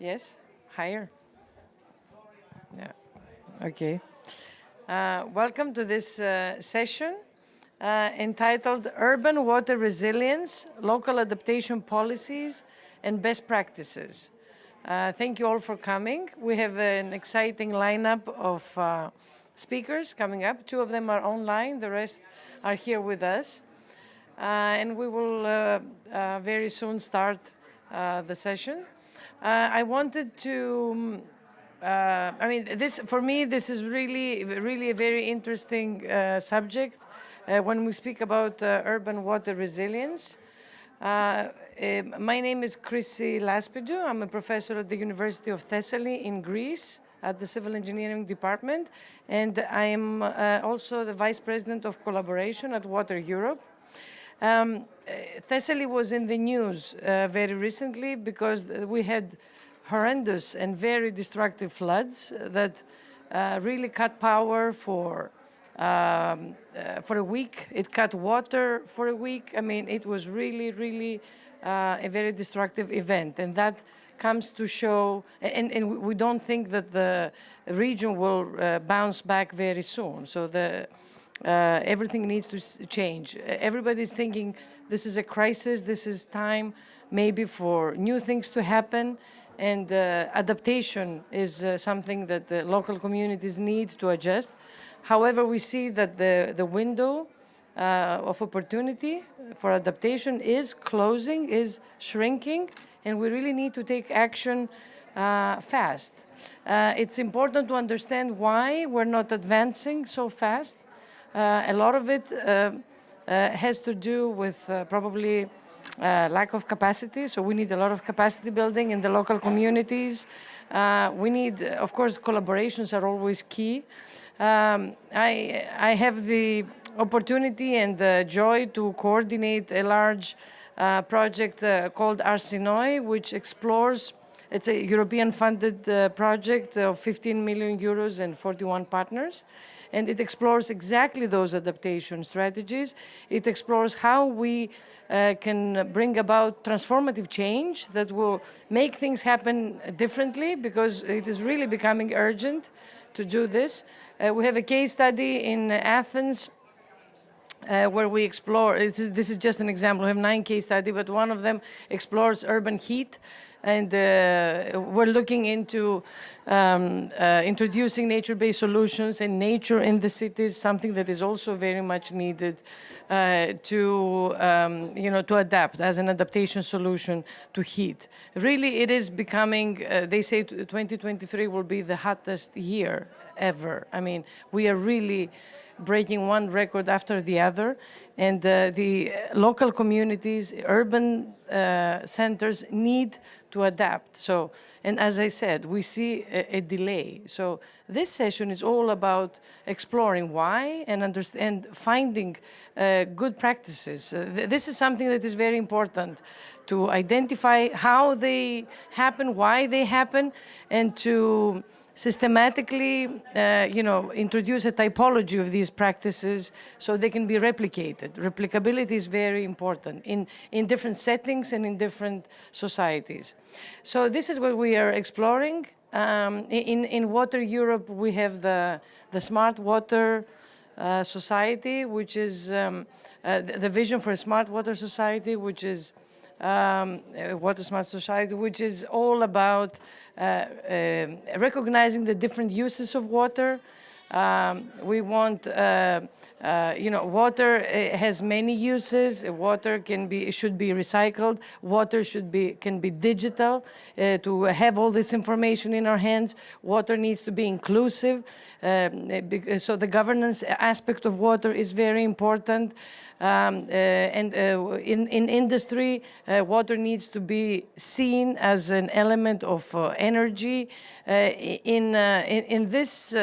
Yes, higher. Yeah. Okay. Welcome to this session entitled Urban Water Resilience, Local Adaptation Policies and Best Practices. Thank you all for coming. We have an exciting lineup of speakers coming up. Two of them are online, the rest are here with us. And we will very soon start the session. I wanted to, this for me, this is really a very interesting subject when we speak about urban water resilience. My name is Chrissy Laspidou. I'm a professor at the University of Thessaly in Greece at the Civil Engineering Department, and I am also the Vice President of Collaboration at Water Europe. Thessaly was in the news very recently because we had horrendous and very destructive floods that really cut power for a week. It cut water for a week. I mean, it was really a very destructive event. And that comes to show, and we don't think that the region will bounce back very soon. So everything needs to change. Everybody's thinking this is a crisis, this is time maybe for new things to happen, and adaptation is something that the local communities need to adjust. However, we see that the window of opportunity for adaptation is closing, is shrinking, and we really need to take action fast. It's important to understand why we're not advancing so fast. A lot of it has to do with probably lack of capacity. So we need a lot of capacity building in the local communities. We need, of course, collaborations are always key. I have the opportunity and the joy to coordinate a large project called Arsinoi, which explores, it's a European-funded project of 15 million euros and 41 partners. And it explores exactly those adaptation strategies. It explores how we can bring about transformative change that will make things happen differently, because it is really becoming urgent to do this. We have a case study in Athens where we explore, this is just an example, we have 9 case studies, but one of them explores urban heat. And we're looking into introducing nature-based solutions and nature in the cities, something that is also very much needed to adapt as an adaptation solution to heat. Really, it is becoming, they say 2023 will be the hottest year ever. I mean, we are really breaking one record after the other, and the local communities, urban centers need to adapt. So, and as I said, we see a delay. So this session is all about exploring why and finding good practices. This is something that is very important, to identify how they happen, why they happen, and to systematically, introduce a typology of these practices so they can be replicated. Replicability is very important in different settings and in different societies. So this is what we are exploring. In Water Europe, we have the Smart Water Society, which is the vision for a smart water society, which is Water Smart Society, which is all about recognizing the different uses of water. We want, water has many uses. Water should be recycled. Water can be digital to have all this information in our hands. Water needs to be inclusive. So the governance aspect of water is very important. In industry, water needs to be seen as an element of energy. In this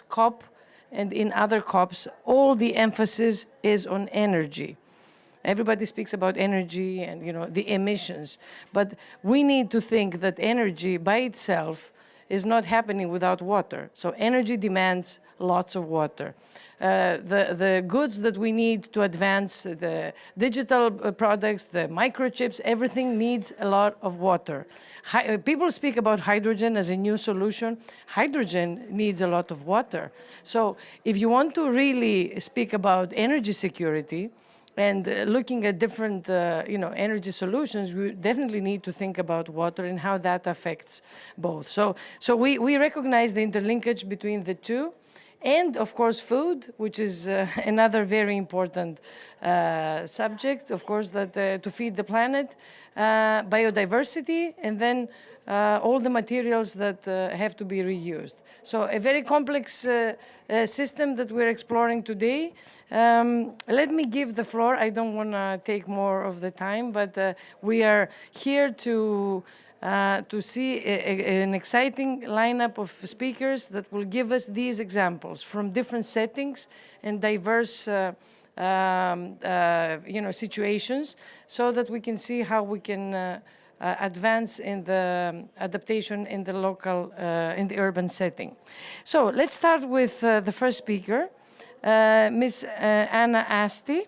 COP and in other COPs, all the emphasis is on energy. Everybody speaks about energy and the emissions, but we need to think that energy by itself is not happening without water. So energy demands lots of water. The goods that we need to advance the digital products, the microchips, everything needs a lot of water. People speak about hydrogen as a new solution. Hydrogen needs a lot of water. So if you want to really speak about energy security, and looking at different energy solutions, we definitely need to think about water and how that affects both. So we recognize the interlinkage between the two. And of course, food, which is another very important subject, of course, that to feed the planet, biodiversity, and then all the materials that have to be reused. So a very complex system that we're exploring today. Let me give the floor. I don't want to take more of the time, but we are here to see an exciting lineup of speakers that will give us these examples from different settings and diverse situations, so that we can see how we can advance in the adaptation in the local, in the urban setting. So let's start with the first speaker, Ms. Anna Asti.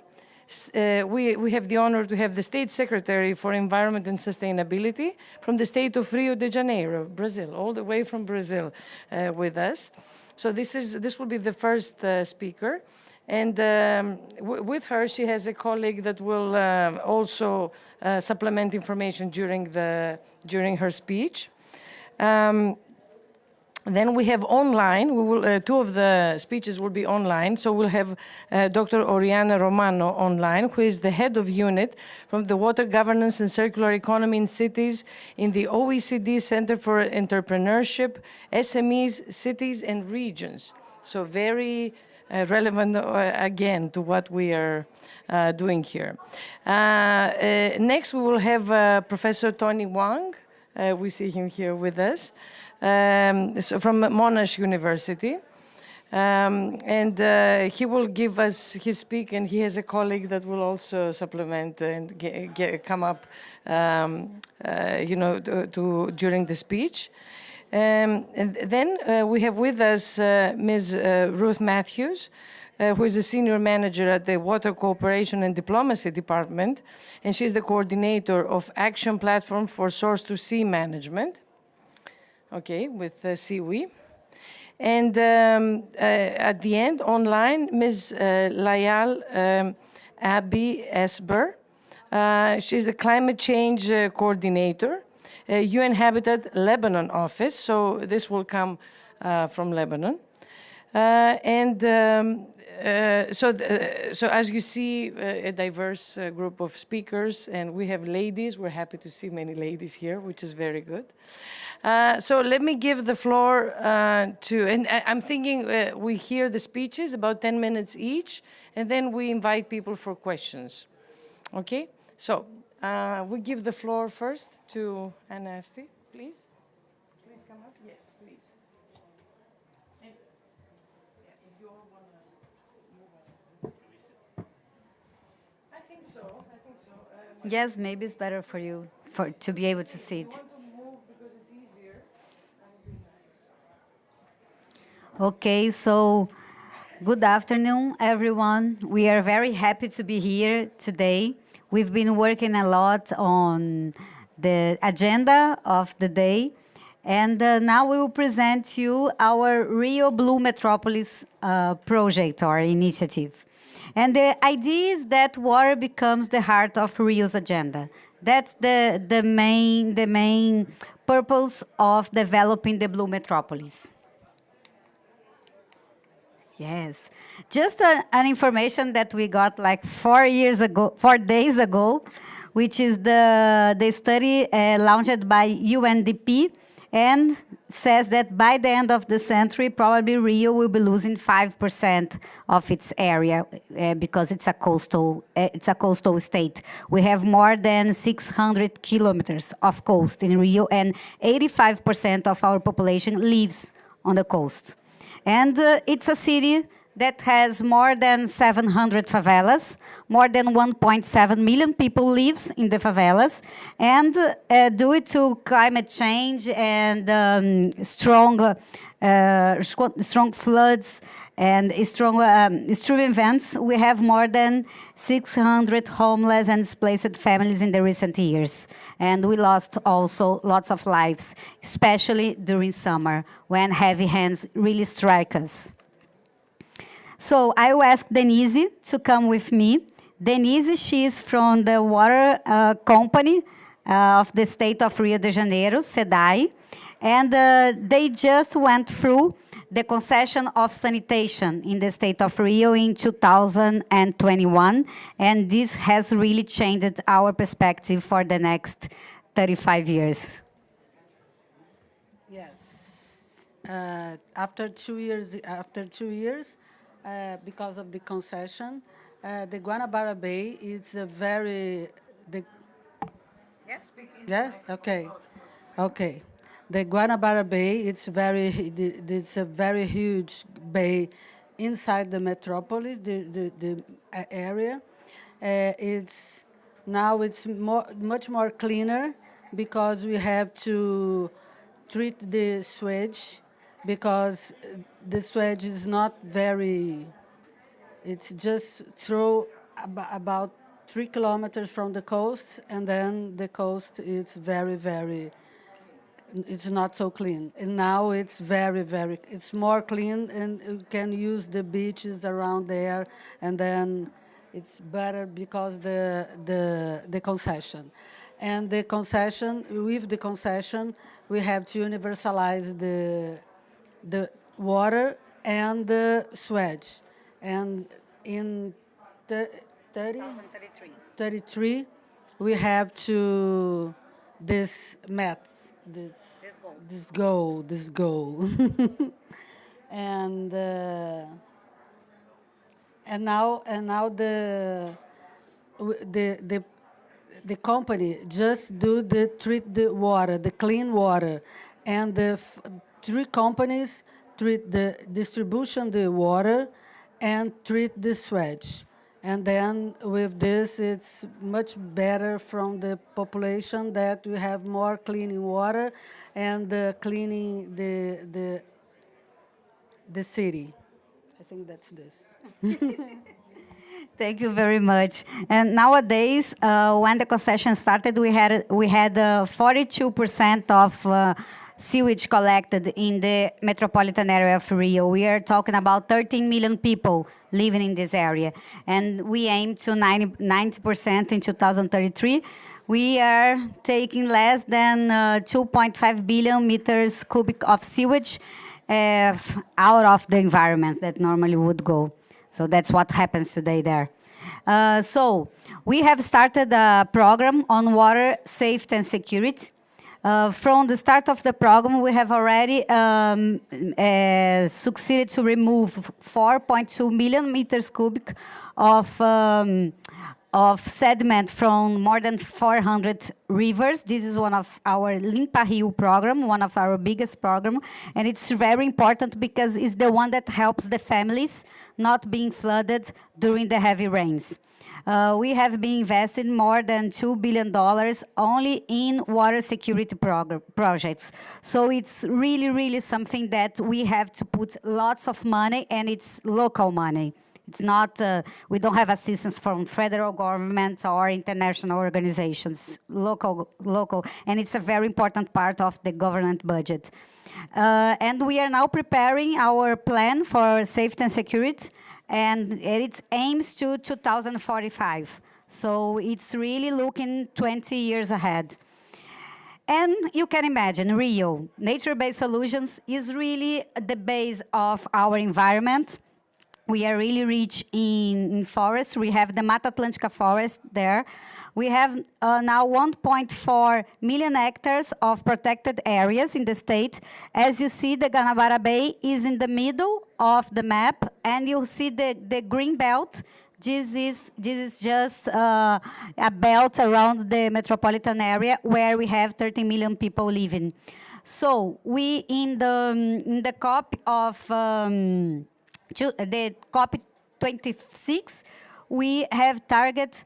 We have the honor to have the State Secretary for Environment and Sustainability from the state of Rio de Janeiro, Brazil, all the way from Brazil with us. So this will be the first speaker. And with her, she has a colleague that will also supplement information during her speech. Then we have online. We will two of the speeches will be online. So we'll have Dr. Oriana Romano online, who is the head of unit from the Water Governance and Circular Economy in Cities in the OECD Center for Entrepreneurship, SMEs, Cities and Regions. So very relevant again to what we are doing here. Next, we will have Professor Tony Wang. We see him here with us. So from Monash University. And he will give us his speak, and he has a colleague that will also supplement and come up, during the speech. And then we have with us Ms. Ruth Matthews, who is a senior manager at the Water Cooperation and Diplomacy Department, and she's the coordinator of Action Platform for Source-to-Sea Management. Okay, with SIWI. And at the end, online, Ms. Layal Abi Esber. She's a climate change coordinator, UN Habitat Lebanon office, so this will come from Lebanon. So as you see, a diverse group of speakers, and we have ladies. We're happy to see many ladies here, which is very good. So let me give the floor and I'm thinking we hear the speeches, about 10 minutes each, and then we invite people for questions. Okay? So we give the floor first to Anna Asti, please. Please come up. Yes, please. And, if you all want to move on. I think so. Yes, maybe it's better for you to be able to see it. Okay, so good afternoon, everyone. We are very happy to be here today. We've been working a lot on the agenda of the day, and now we will present you our Rio Blue Metropolis project or initiative. And the idea is that water becomes the heart of Rio's agenda. That's the main purpose of developing the Blue Metropolis. Yes, just an information that we got like 4 days ago, which is the study launched by UNDP, and says that by the end of the century, probably Rio will be losing 5% of its area because it's a coastal state. We have more than 600 kilometers of coast in Rio, and 85% of our population lives on the coast. And it's a city that has more than 700 favelas, more than 1.7 million people lives in the favelas, and due to climate change and strong strong floods, and strong extreme events, we have more than 600 homeless and displaced families in the recent years. And we lost also lots of lives, especially during summer, when heavy hands really strike us. So I will ask Denise to come with me. Denise, she is from the water company of the state of Rio de Janeiro, SEDAI, and they just went through the concession of sanitation in the state of Rio in 2021, and this has really changed our perspective for the next 35 years. Yes. After 2 years, because of the concession, the Guanabara Bay is a very the yes, okay, okay. The Guanabara Bay it's a very huge bay inside the metropolis, the area. It's now it's much more cleaner because we have to treat the sewage because the sewage is not very. It's just through about 3 kilometers from the coast, and then the coast is very. It's not so clean, and now it's very. It's more clean, and you can use the beaches around there, and then it's better because the concession, and the concession with the concession we have to universalize the water and the sewage. And in 30, 33, we have to this math, this goal. and now the the company just do the treat the water, the clean water, and the three companies treat the distribution the water and treat the sewage. And then with this, it's much better from the population that we have more cleaning water and cleaning the city. I think that's this. Thank you very much. And nowadays, when the concession started, we had 42% of sewage collected in the metropolitan area of Rio. We are talking about 13 million people living in this area, and we aim to 90% in 2033. We are taking less than 2.5 billion meters cubic of sewage out of the environment that normally would go. So that's what happens today there. So we have started a program on water safety and security. From the start of the program, we have already succeeded to remove 4.2 million meters cubic of sediment from more than 400 rivers. This is one of our Limpa Rio program, one of our biggest program, and it's very important because it's the one that helps the families not being flooded during the heavy rains. We have been investing more than $2 billion only in water security projects. So it's really something that we have to put lots of money, and it's local money. It's not, we don't have assistance from federal government or international organizations, local, and it's a very important part of the government budget. And we are now preparing our plan for safety and security, and it aims to 2045. So it's really looking 20 years ahead. And you can imagine, Rio, nature-based solutions is really the base of our environment. We are really rich in forests. We have the Mata Atlântica forest there. We have now 1.4 million hectares of protected areas in the state. As you see, the Guanabara Bay is in the middle of the map, and you'll see the green belt. This is just a belt around the metropolitan area where we have 30 million people living. So we, in the COP of the COP26, we have target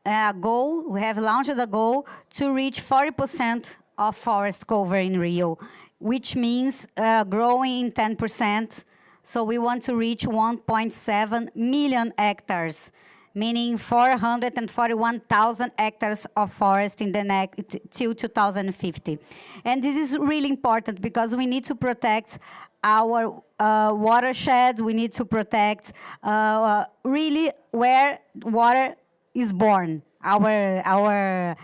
a goal, we have launched a goal to reach 40% of forest cover in Rio, which means growing in 10%. So we want to reach 1.7 million hectares, meaning 441,000 hectares of forest in the next till 2050. And this is really important because we need to protect our watersheds. We need to protect really where water is born. Our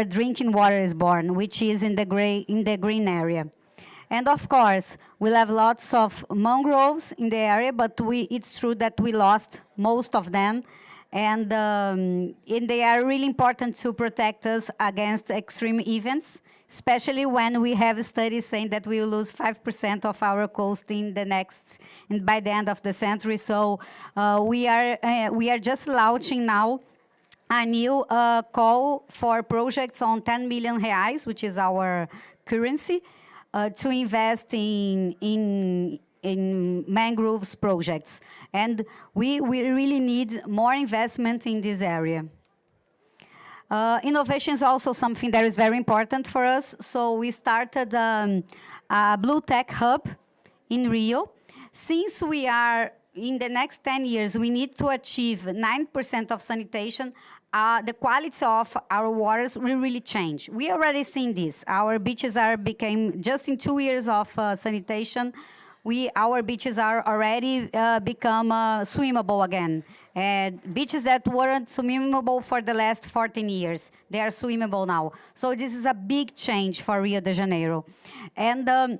drinking water is born, which is in the green area. And of course, we'll have lots of mangroves in the area, but it's true that we lost most of them. And they are really important to protect us against extreme events, especially when we have studies saying that we will lose 5% of our coast by the end of the century. So we are just launching now a new call for projects on 10 million reais, which is our currency, to invest in mangroves projects. And we really need more investment in this area. Innovation is also something that is very important for us. So we started a Blue Tech Hub in Rio. Since we are, in the next 10 years, we need to achieve 9% of sanitation, the quality of our waters will really change. We already seen this. Our beaches became, just in 2 years of sanitation, our beaches are already become swimmable again. Beaches that weren't swimmable for the last 14 years, they are swimmable now. So this is a big change for Rio de Janeiro. And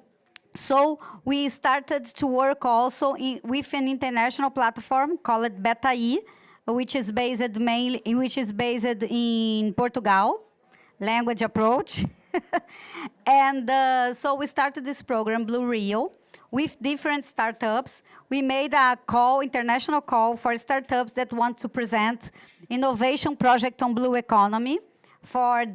so we started to work also with an international platform called BetaI, which is based in Portugal, language approach. And so we started this program, Blue Rio, with different startups. We made a international call for startups that want to present innovation project on blue economy for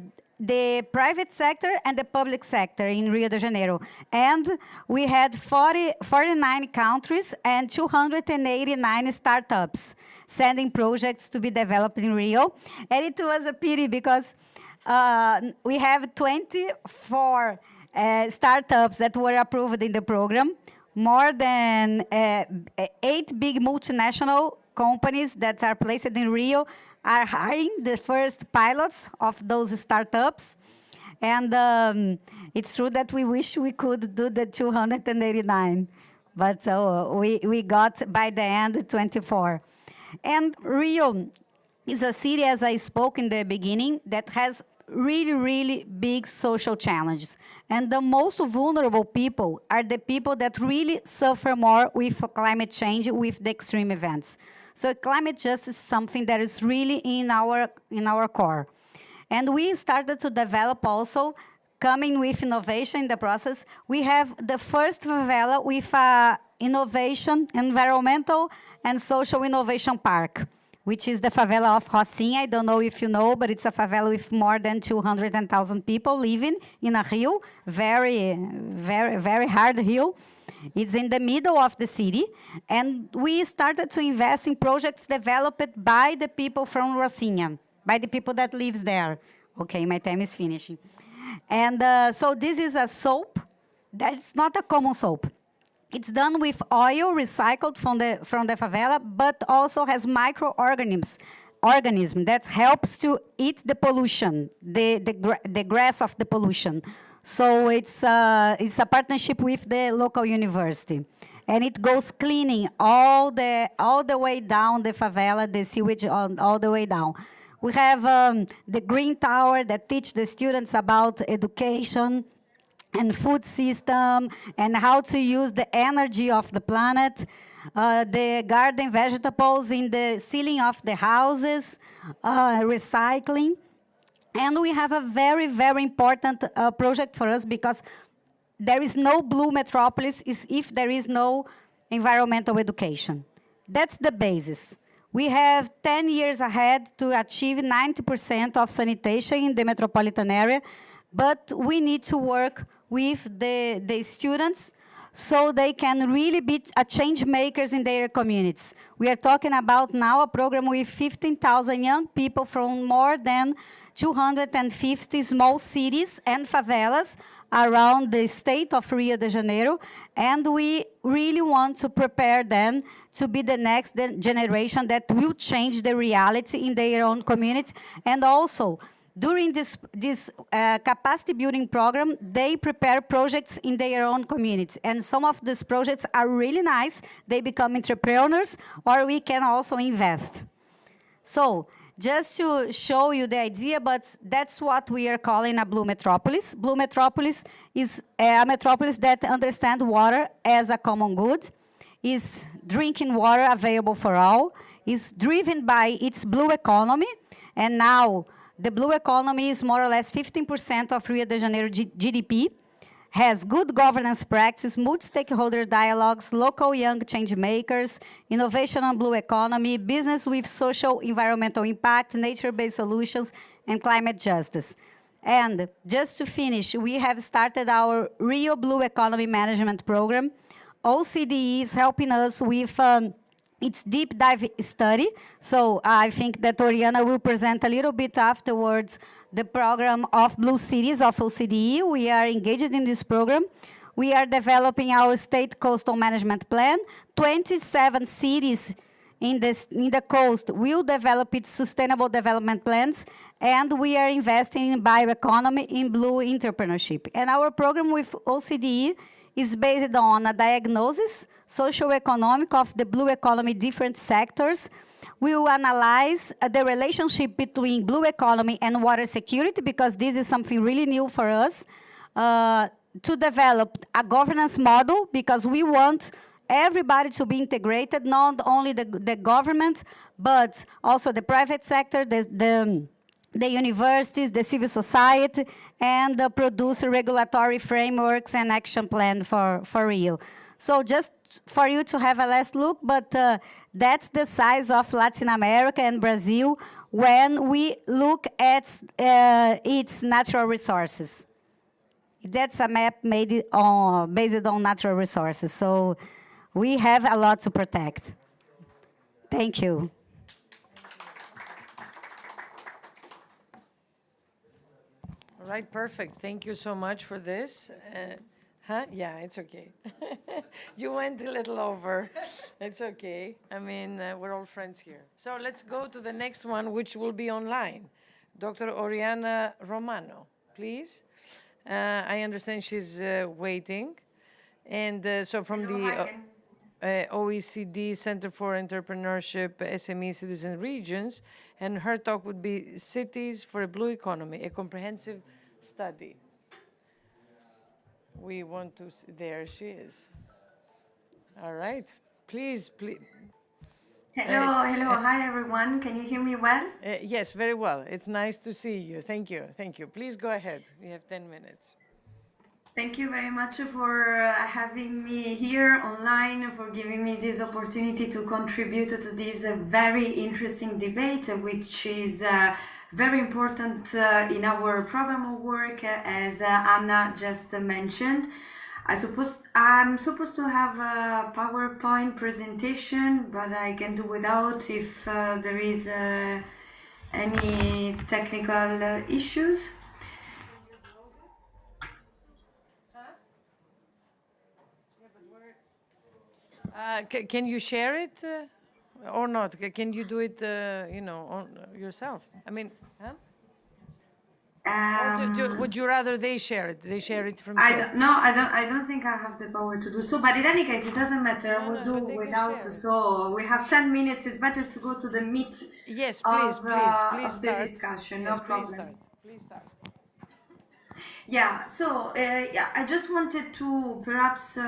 the private sector and the public sector in Rio de Janeiro. And we had 49 countries and 289 startups sending projects to be developed in Rio. And it was a pity because we have 24 startups that were approved in the program, more than 8 big multinational companies that are placed in Rio are hiring the first pilots of those startups. And it's true that we wish we could do the 289, but we got, by the end, 24. And Rio is a city, as I spoke in the beginning, that has really, really big social challenges. And the most vulnerable people are the people that really suffer more with climate change, with the extreme events. So climate justice is something that is really in our core. And we started to develop also, coming with innovation in the process. We have the first favela with innovation, environmental and social innovation park, which is the favela of Rocinha. I don't know if you know, but it's a favela with more than 200,000 people living in a hill, very, very, very hard hill. It's in the middle of the city, and we started to invest in projects developed by the people from Rocinha, by the people that lives there. Okay, my time is finishing. And so this is a soap that's not a common soap. It's done with oil recycled from the favela, but also has microorganisms that helps to eat the pollution, the grass of the pollution. So it's a partnership with the local university, and it goes cleaning all the way down the favela, the sewage all the way down. We have the Green Tower that teach the students about education and food system and how to use the energy of the planet. The garden vegetables in the ceiling of the houses, recycling. And we have a very, very important project for us, because there is no blue metropolis if there is no environmental education. That's the basis. We have 10 years ahead to achieve 90% of sanitation in the metropolitan area, but we need to work with the students so they can really be a change makers in their communities. We are talking about now a program with 15,000 young people from more than 250 small cities and favelas around the state of Rio de Janeiro, and we really want to prepare them to be the next generation that will change the reality in their own community. And also, during this capacity building program, they prepare projects in their own communities. And some of these projects are really nice. They become entrepreneurs, or we can also invest. So, just to show you the idea, but that's what we are calling a blue metropolis. Blue metropolis is a metropolis that understands water as a common good, is drinking water available for all, is driven by its blue economy, and now the blue economy is more or less 15% of Rio de Janeiro GDP, has good governance practice, multi-stakeholder dialogues, local young change makers, innovation on blue economy, business with social environmental impact, nature-based solutions, and climate justice. And just to finish, we have started our Rio Blue Economy Management Program. OCDE is helping us with its deep dive study. So I think that Oriana will present a little bit afterwards the program of Blue Cities of OCDE. We are engaged in this program. We are developing our state coastal management plan. 27 cities in the coast will develop its sustainable development plans, and we are investing in bioeconomy, in blue entrepreneurship. And our program with OCDE is based on a diagnosis, socio-economic of the blue economy different sectors. We will analyze the relationship between blue economy and water security, because this is something really new for us, to develop a governance model, because we want everybody to be integrated, not only the government, but also the private sector, the universities, the civil society, and produce regulatory frameworks and action plan for Rio. So just for you to have a last look, but that's the size of Latin America and Brazil when we look at its natural resources. That's a map based on natural resources. So we have a lot to protect. Thank you. All right, perfect. Thank you so much for this. Yeah, it's okay. You went a little over. It's okay. I mean, we're all friends here. So let's go to the next one, which will be online. Dr. Oriana Romano, please. I understand she's waiting. And so from the OECD Center for Entrepreneurship, SME, Cities and Regions, and her talk would be Cities for a Blue Economy, a comprehensive study. We want to see, there she is. All right, please. Hello, hi everyone. Can you hear me well? Yes, very well. It's nice to see you. Thank you. Please go ahead. We have 10 minutes. Thank you very much for having me here online, for giving me this opportunity to contribute to this very interesting debate, which is very important in our program of work, as Anna just mentioned. I'm supposed to have a PowerPoint presentation, but I can do without if there is any technical issues. Can you share it or not? Can you do it, on yourself? I mean, huh? Would you rather they share it? They share it from. I don't think I have the power to do so. But in any case, it doesn't matter. I will do without. So we have 10 minutes. It's better to go to the meat. Yes, please of the discussion. Yes, no problem. Please start. Yeah, so I just wanted to perhaps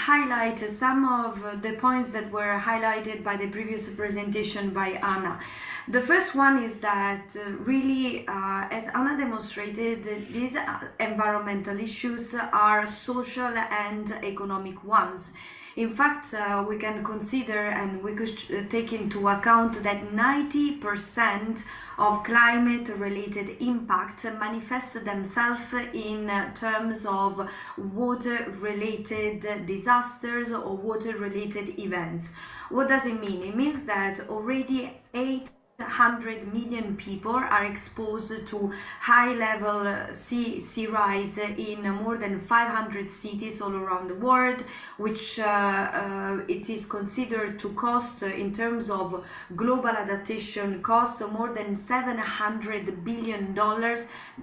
highlight some of the points that were highlighted by the previous presentation by Anna. The first one is that really, as Anna demonstrated, these environmental issues are social and economic ones. In fact, we can consider and we could take into account that 90% of climate related impact manifest themselves in terms of water related disasters or water related events. What does it mean? It means that already 800 million people are exposed to high level sea rise in more than 500 cities all around the world, which it is considered to cost in terms of global adaptation costs more than $700 billion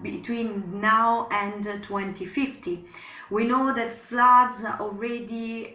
between now and 2050. We know that floods already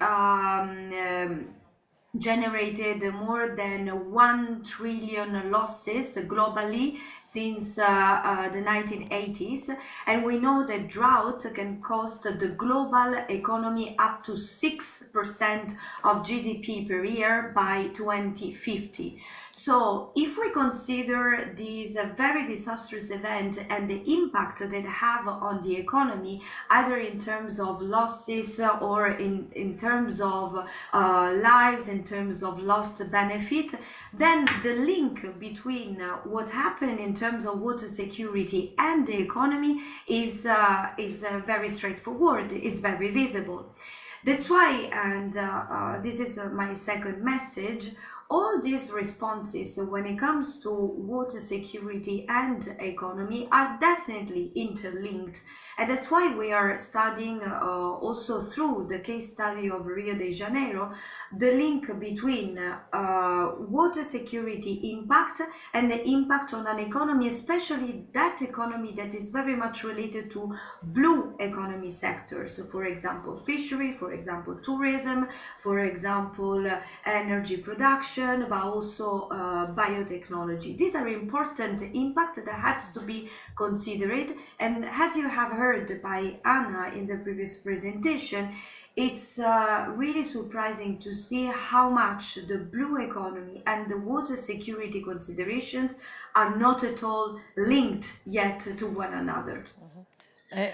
generated more than 1 trillion losses globally since the 1980s, and we know that drought can cost the global economy up to 6% of GDP per year by 2050. So if we consider these very disastrous events and the impact that they have on the economy, either in terms of losses or in terms of lives, in terms of lost benefit, then the link between what happened in terms of water security and the economy is very straightforward, is very visible. That's why, and this is my second message, all these responses when it comes to water security and economy are definitely interlinked. And that's why we are studying also through the case study of Rio de Janeiro, the link between water security impact and the impact on an economy, especially that economy that is very much related to blue economy sectors. So for example, fishery, for example, tourism, for example, energy production, but also biotechnology. These are important impact that has to be considered. And as you have heard by Anna in the previous presentation, it's really surprising to see how much the blue economy and the water security considerations are not at all linked yet to one another.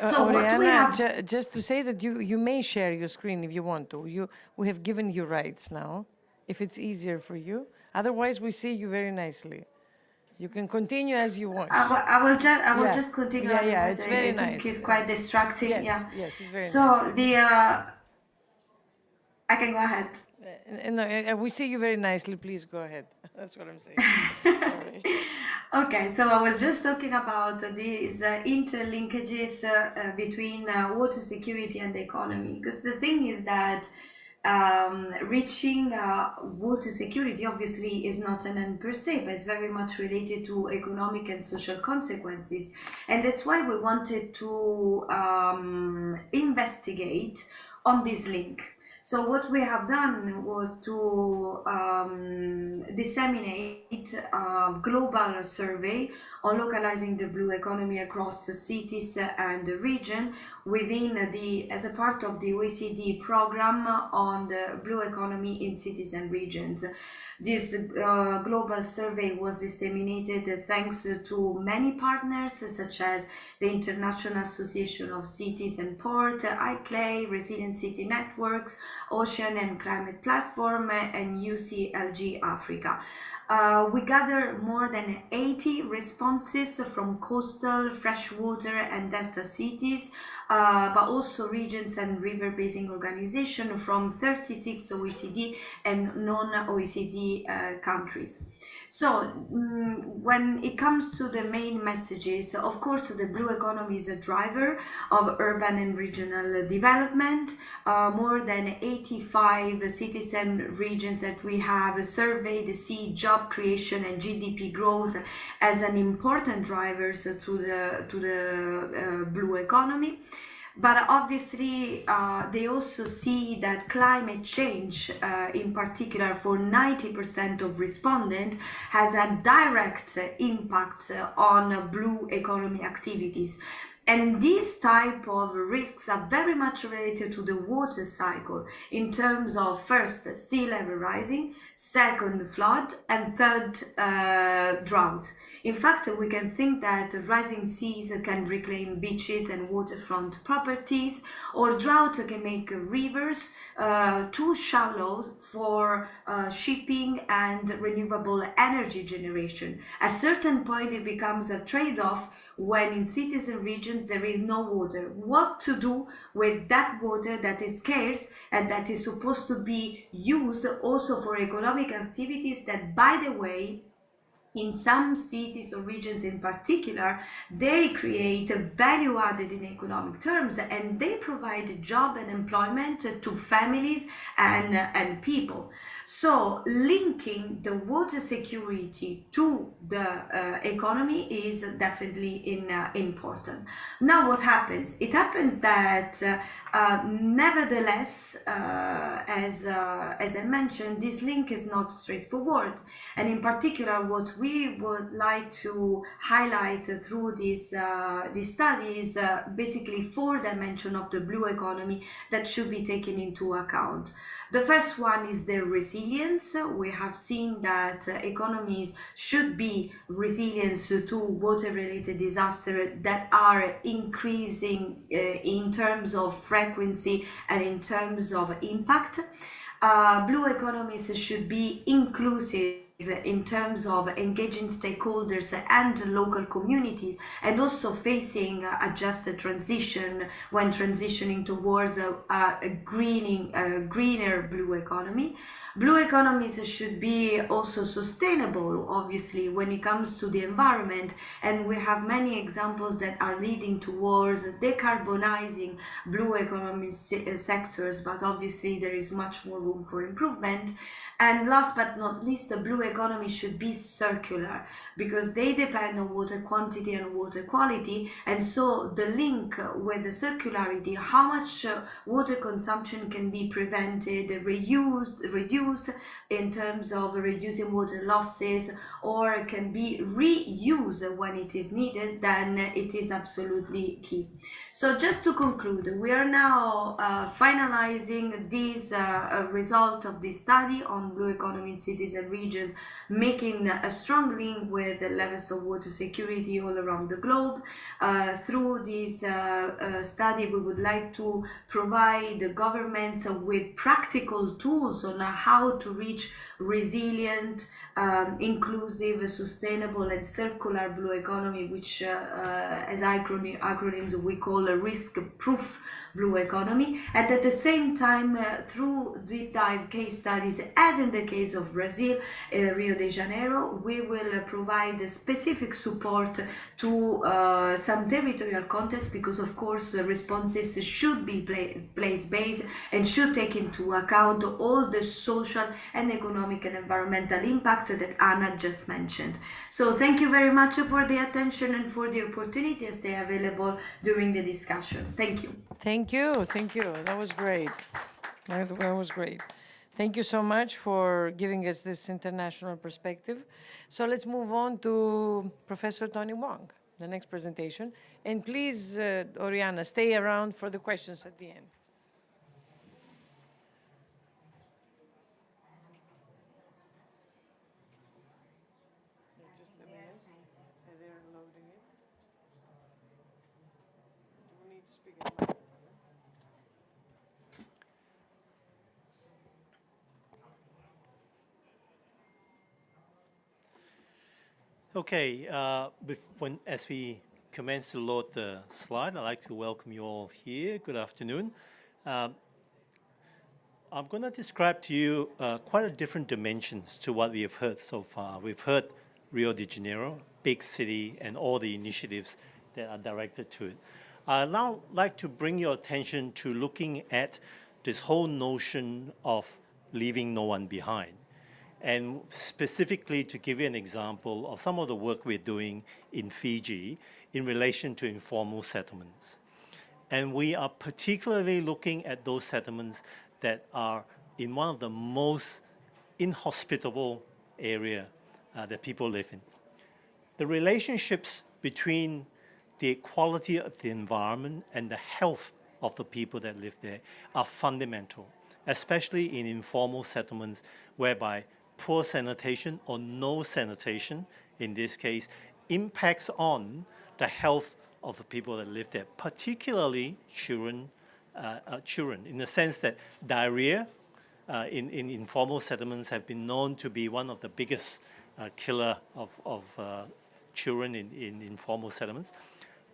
So what we Oriana, have... just to say that you may share your screen if you want to. We have given you rights now, if it's easier for you. Otherwise, we see you very nicely. You can continue as you want. I will just continue. Yeah, it's very I think nice. it's quite distracting. Yes, Yeah. yes, it's very so nice. the I can go ahead. No, we see you very nicely. Please go ahead. That's what I'm saying. Sorry. Okay, so I was just talking about these interlinkages between water security and the economy, because the thing is that reaching water security obviously is not an end per se, but it's very much related to economic and social consequences. And that's why we wanted to investigate on this link. So what we have done was to disseminate a global survey on localizing the blue economy across the cities and the region within as a part of the OECD program on the blue economy in cities and regions. This global survey was disseminated thanks to many partners such as the International Association of Cities and Port, ICLEI, Resilient City Networks, Ocean and Climate Platform, and UCLG Africa. We gathered more than 80 responses from coastal, freshwater and delta cities, but also regions and river basin organizations from 36 OECD and non-OECD countries. So when it comes to the main messages, of course, the blue economy is a driver of urban and regional development. More than 85 cities and regions that we have surveyed see job creation and GDP growth as an important drivers to the blue economy. But obviously, they also see that climate change, in particular for 90% of respondents, has a direct impact on blue economy activities. And these type of risks are very much related to the water cycle in terms of first sea level rising, second flood, and third drought. In fact, we can think that rising seas can reclaim beaches and waterfront properties, or drought can make rivers too shallow for shipping and renewable energy generation. At a certain point, it becomes a trade-off when in cities and regions there is no water. What to do with that water that is scarce and that is supposed to be used also for economic activities that, by the way, in some cities or regions in particular, they create a value added in economic terms, and they provide job and employment to families and people. So linking the water security to the economy is definitely important. Now what happens? It happens that nevertheless, as I mentioned, this link is not straightforward, and in particular what we would like to highlight through this study is basically 4 dimensions of the blue economy that should be taken into account. The first one is the resilience. We have seen that economies should be resilient to water-related disasters that are increasing in terms of frequency and in terms of impact. Blue economies should be inclusive in terms of engaging stakeholders and local communities, and also facing a just transition when transitioning towards a greener blue economy. Blue economies should be also sustainable, obviously, when it comes to the environment, and we have many examples that are leading towards decarbonizing blue economy sectors, but obviously there is much more room for improvement. And last but not least, the blue economy should be circular, because they depend on water quantity and water quality, and so the link with the circularity, how much water consumption can be prevented, reduced in terms of reducing water losses, or can be reused when it is needed, then it is absolutely key. So just to conclude, we are now finalizing this result of this study on blue economy in cities and regions, making a strong link with the levels of water security all around the globe. Through this study, we would like to provide the governments with practical tools on how to reach resilient, inclusive, sustainable and circular blue economy, which as acronyms we call a risk-proof blue economy. And at the same time, through deep dive case studies, as in the case of Brazil, Rio de Janeiro, we will provide specific support to some territorial context, because of course responses should be place-based and should take into account all the social and economic and environmental impact that Anna just mentioned. So thank you very much for the attention and for the opportunity to stay available during the discussion. Thank you. Thank you. That was great. That was great. Thank you so much for giving us this international perspective. So let's move on to Professor Tony Wong, the next presentation. And please, Oriana, stay around for the questions at the end. Just a minute. They're loading it. You need to speak in the mic. Okay, as we commence to load the slide, I'd like to welcome you all here. Good afternoon. I'm going to describe to you quite a different dimensions to what we have heard so far. We've heard Rio de Janeiro, big city, and all the initiatives that are directed to it. I'd now like to bring your attention to looking at this whole notion of leaving no one behind. And specifically to give you an example of some of the work we're doing in Fiji in relation to informal settlements. And we are particularly looking at those settlements that are in one of the most inhospitable area that people live in. The relationships between the quality of the environment and the health of the people that live there are fundamental, especially in informal settlements whereby poor sanitation or no sanitation, in this case, impacts on the health of the people that live there, particularly children, in the sense that diarrhea in informal settlements have been known to be one of the biggest killer of children in informal settlements.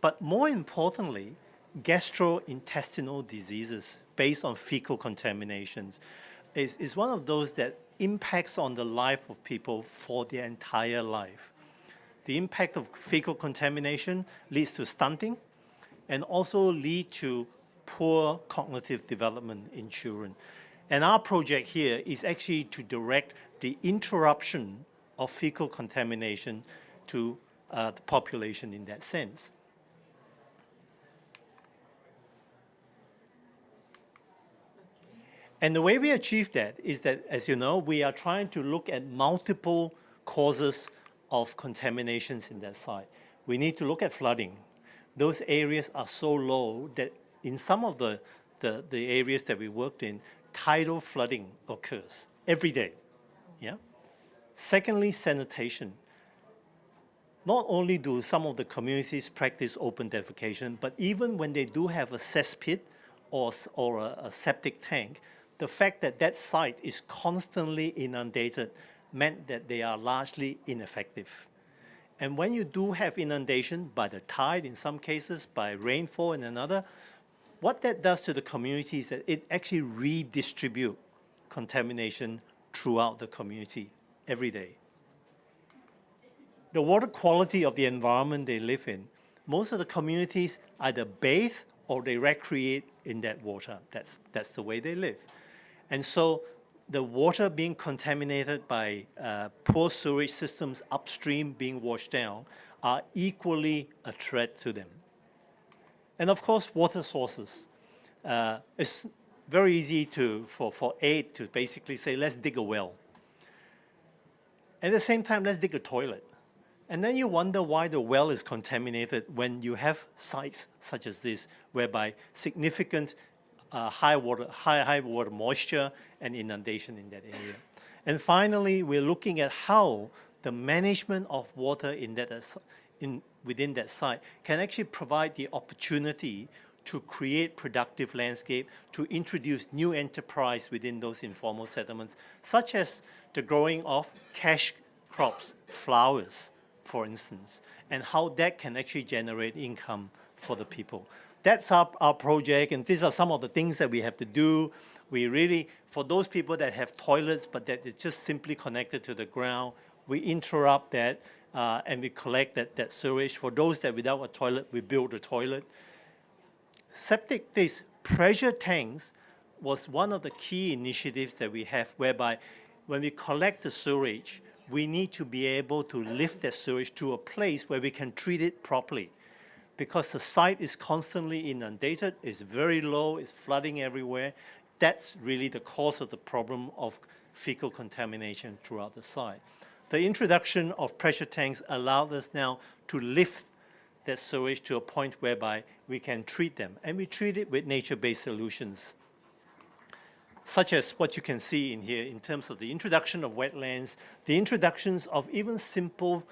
But more importantly, gastrointestinal diseases based on fecal contaminations is one of those that impacts on the life of people for their entire life. The impact of fecal contamination leads to stunting and also lead to poor cognitive development in children. And our project here is actually to direct the interruption of fecal contamination to the population in that sense. And the way we achieve that is that, as you know, we are trying to look at multiple causes of contaminations in that site. We need to look at flooding. Those areas are so low that in some of the areas that we worked in, tidal flooding occurs every day. Yeah? Secondly, sanitation. Not only do some of the communities practice open defecation, but even when they do have a cesspit or a septic tank, the fact that that site is constantly inundated meant that they are largely ineffective. And when you do have inundation by the tide, in some cases, by rainfall in another, what that does to the community is that it actually redistributes contamination throughout the community every day. The water quality of the environment they live in, most of the communities either bathe or they recreate in that water. That's the way they live. And so the water being contaminated by poor sewage systems upstream being washed down are equally a threat to them. And of course, water sources. It's very easy for aid to basically say, let's dig a well. At the same time, let's dig a toilet. And then you wonder why the well is contaminated when you have sites such as this, whereby significant high water moisture and inundation in that area. And finally, we're looking at how the management of water within that site can actually provide the opportunity to create productive landscape, to introduce new enterprise within those informal settlements, such as the growing of cash crops, flowers, for instance, and how that can actually generate income for the people. That's our project, and these are some of the things that we have to do. We really, for those people that have toilets, but that is just simply connected to the ground, we interrupt that and we collect that sewage. For those that without a toilet, we build a toilet. These pressure tanks was one of the key initiatives that we have, whereby when we collect the sewage, we need to be able to lift that sewage to a place where we can treat it properly. Because the site is constantly inundated, it's very low, it's flooding everywhere. That's really the cause of the problem of fecal contamination throughout the site. The introduction of pressure tanks allowed us now to lift that sewage to a point whereby we can treat them. And we treat it with nature-based solutions, such as what you can see in here in terms of the introduction of wetlands, the introductions of even simple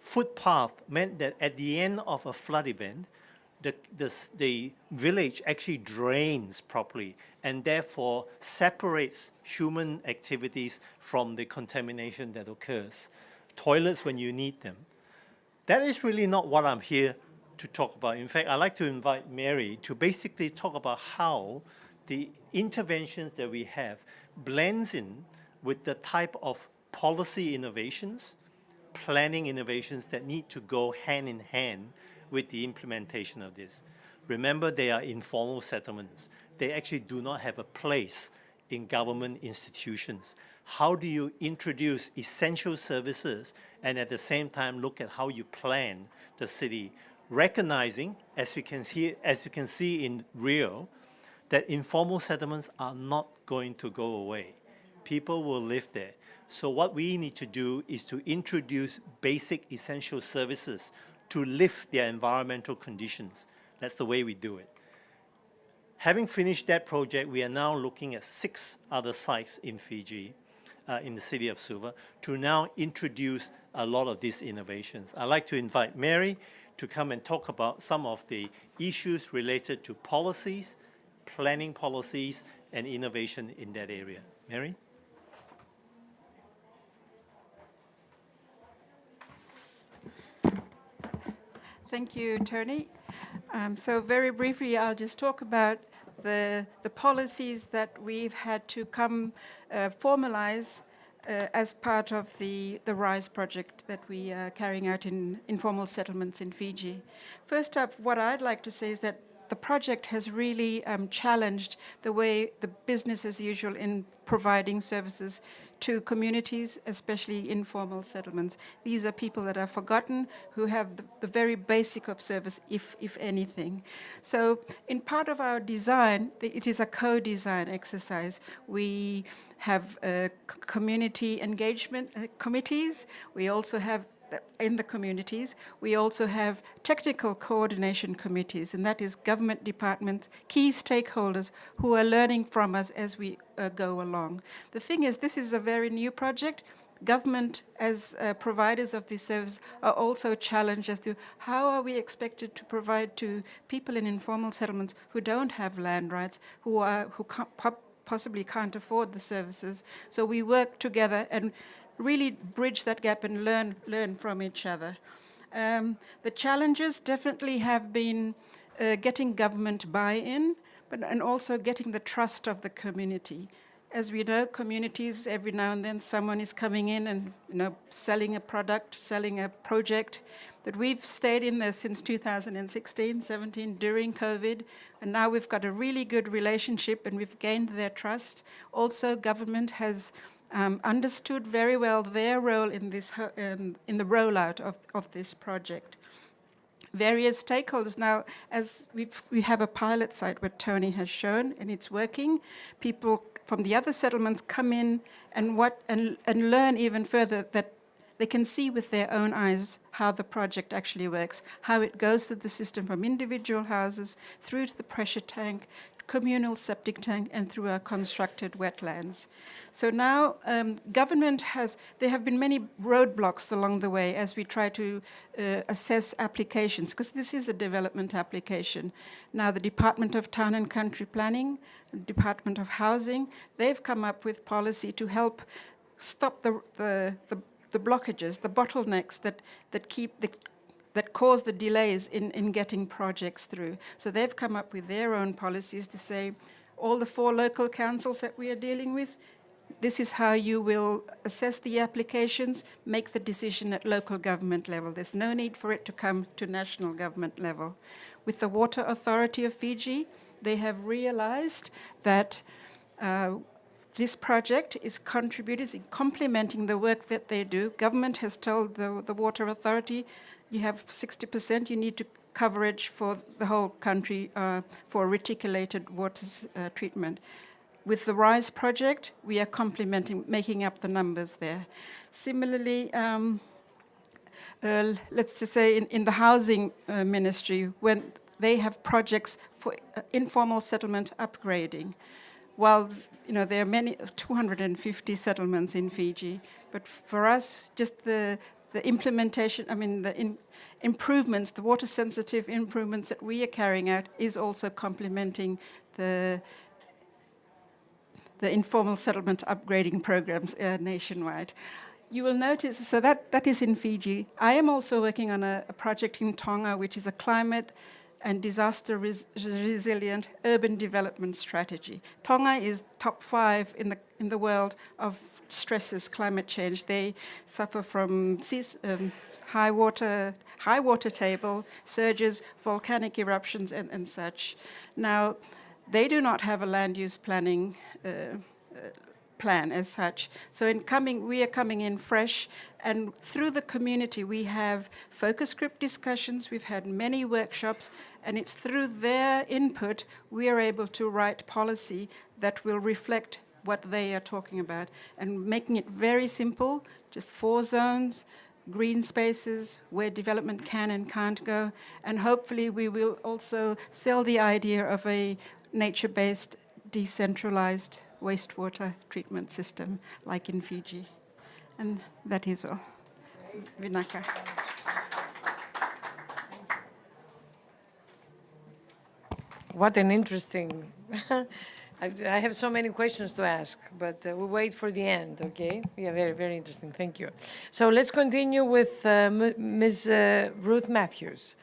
footpath meant that at the end of a flood event, the village actually drains properly and therefore separates human activities from the contamination that occurs. Toilets when you need them. That is really not what I'm here to talk about. In fact, I'd like to invite Mary to basically talk about how the interventions that we have blends in with the type of policy innovations, planning innovations that need to go hand in hand with the implementation of this. Remember, they are informal settlements. They actually do not have a place in government institutions. How do you introduce essential services and at the same time look at how you plan the city, recognizing, as you can see in Rio, that informal settlements are not going to go away. People will live there. So what we need to do is to introduce basic essential services to lift their environmental conditions. That's the way we do it. Having finished that project, we are now looking at 6 other sites in Fiji, in the city of Suva, to now introduce a lot of these innovations. I'd like to invite Mary to come and talk about some of the issues related to policies, planning policies, and innovation in that area. Mary? Thank you, Tony. So very briefly, I'll just talk about the policies that we've had to come formalize as part of the RISE project that we are carrying out in informal settlements in Fiji. First up, what I'd like to say is that the project has really challenged the way the business as usual in providing services to communities, especially informal settlements. These are people that are forgotten, who have the very basic of service, if anything. So in part of our design, it is a co-design exercise. We have community engagement committees. We also have in the communities, we also have technical coordination committees, and that is government departments, key stakeholders who are learning from us as we go along. The thing is, this is a very new project. Government, as providers of this service, are also challenged as to how are we expected to provide to people in informal settlements who don't have land rights, who possibly can't afford the services. So we work together and really bridge that gap and learn from each other. The challenges definitely have been getting government buy-in, and also getting the trust of the community. As we know, communities, every now and then someone is coming in and selling a product, selling a project. But we've stayed in there since 2016, 17, during COVID, and now we've got a really good relationship and we've gained their trust. Also, government has understood very well their role in this in the rollout of this project. Various stakeholders now, as we have a pilot site where Tony has shown, and it's working. People from the other settlements come in and learn even further, that they can see with their own eyes how the project actually works, how it goes through the system from individual houses through to the pressure tank, communal septic tank, and through our constructed wetlands. So now there have been many roadblocks along the way as we try to assess applications, because this is a development application. Now the Department of Town and Country Planning, the Department of Housing, they've come up with policy to help stop the blockages, the bottlenecks that cause the delays in getting projects through. So they've come up with their own policies to say, all the 4 local councils that we are dealing with, this is how you will assess the applications, make the decision at local government level. There's no need for it to come to national government level. With the Water Authority of Fiji, they have realized that this project is complementing the work that they do. Government has told the Water Authority, you have 60%, you need to coverage for the whole country for reticulated water treatment. With the RISE project, we are complementing, making up the numbers there. Similarly, let's just say in the housing ministry, when they have projects for informal settlement upgrading, while there are many 250 settlements in Fiji, but for us, just the implementation, the improvements, the water-sensitive improvements that we are carrying out is also complementing the informal settlement upgrading programs nationwide. You will notice, so that is in Fiji. I am also working on a project in Tonga, which is a climate and disaster resilient urban development strategy. Tonga is top 5 in the world of stresses, climate change. They suffer from high water table, surges, volcanic eruptions, and such. Now, they do not have a land use planning plan as such. So we are coming in fresh, and through the community we have focus group discussions, we've had many workshops, and it's through their input we are able to write policy that will reflect what they are talking about, and making it very simple, just 4 zones, green spaces where development can and can't go, and hopefully we will also sell the idea of a nature-based, decentralized wastewater treatment system like in Fiji. And that is all. Vinaka. What an interesting. I have so many questions to ask, but we'll wait for the end, okay? Yeah, very, very interesting. Thank you. So let's continue with Ms. Ruth Matthews.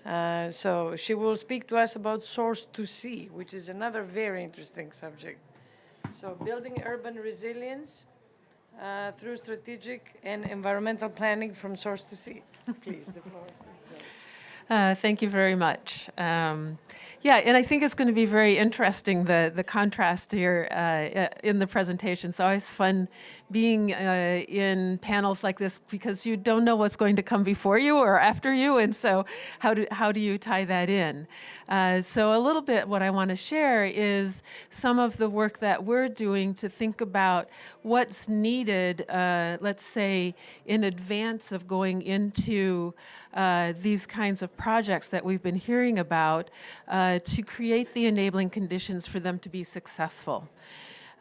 So she will speak to us about source to sea, which is another very interesting subject. So building urban resilience through strategic and environmental planning from source to sea. Please, the floor is yours. Thank you very much. Yeah, and I think it's going to be very interesting, the contrast here in the presentation. It's always fun being in panels like this because you don't know what's going to come before you or after you, and so how do you tie that in? So a little bit what I want to share is some of the work that we're doing to think about what's needed, let's say, in advance of going into these kinds of projects that we've been hearing about to create the enabling conditions for them to be successful.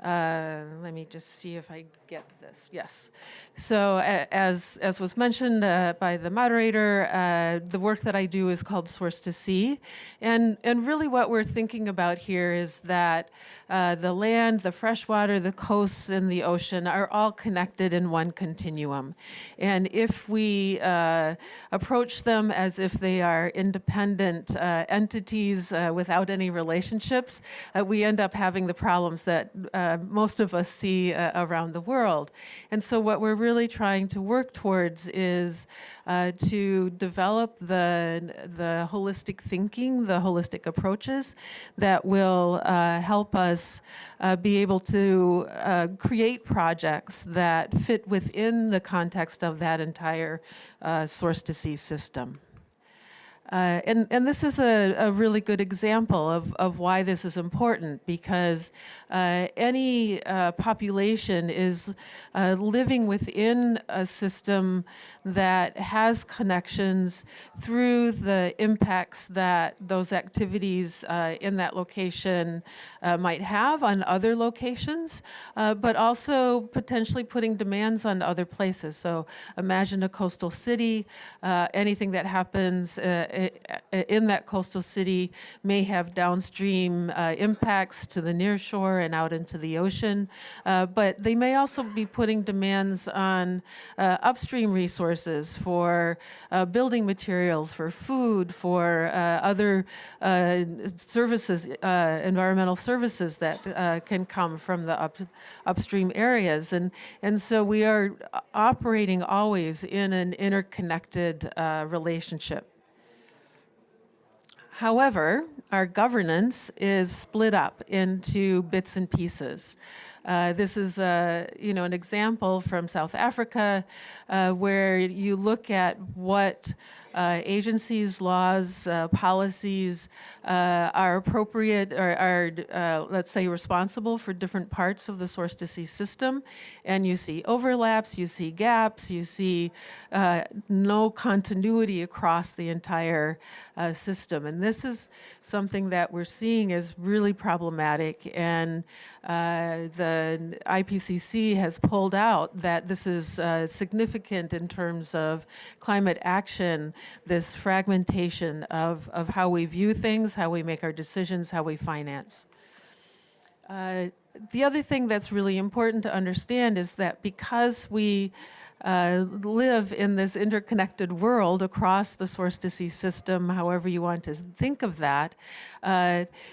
Let me just see if I get this. Yes. So as was mentioned by the moderator, the work that I do is called Source to Sea. And really what we're thinking about here is that the land, the freshwater, the coasts, and the ocean are all connected in one continuum. And if we approach them as if they are independent entities without any relationships, we end up having the problems that most of us see around the world. And so what we're really trying to work towards is to develop the holistic thinking, the holistic approaches that will help us be able to create projects that fit within the context of that entire source to sea system. And this is a really good example of why this is important, because any population is living within a system that has connections through the impacts that those activities in that location might have on other locations, but also potentially putting demands on other places. So imagine a coastal city, anything that happens in that coastal city may have downstream impacts to the near shore and out into the ocean, but they may also be putting demands on upstream resources for building materials, for food, for other services, environmental services that can come from the upstream areas. And so we are operating always in an interconnected relationship. However, our governance is split up into bits and pieces. This is an example from South Africa where you look at what agencies, laws, policies are appropriate or are, let's say, responsible for different parts of the source to sea system. And you see overlaps, you see gaps, you see no continuity across the entire system. And this is something that we're seeing is really problematic. And the IPCC has pulled out that this is significant in terms of climate action, this fragmentation of how we view things, how we make our decisions, how we finance. The other thing that's really important to understand is that because we live in this interconnected world across the source to sea system, however you want to think of that,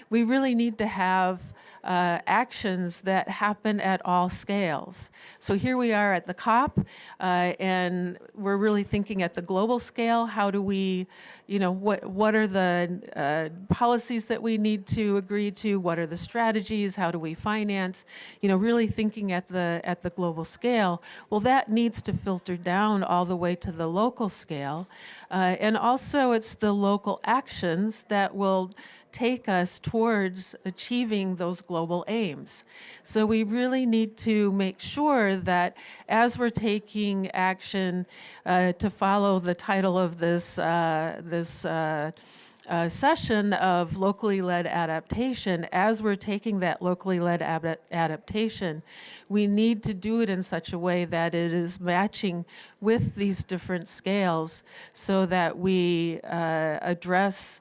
we really need to have actions that happen at all scales. So here we are at the COP, and we're really thinking at the global scale. How do we, what are the policies that we need to agree to? What are the strategies? How do we finance? finance, really thinking at the global scale. Well, that needs to filter down all the way to the local scale. And also it's the local actions that will take us towards achieving those global aims. So we really need to make sure that as we're taking action, to follow the title of this session of locally led adaptation, as we're taking that locally led adaptation, we need to do it in such a way that it is matching with these different scales so that we address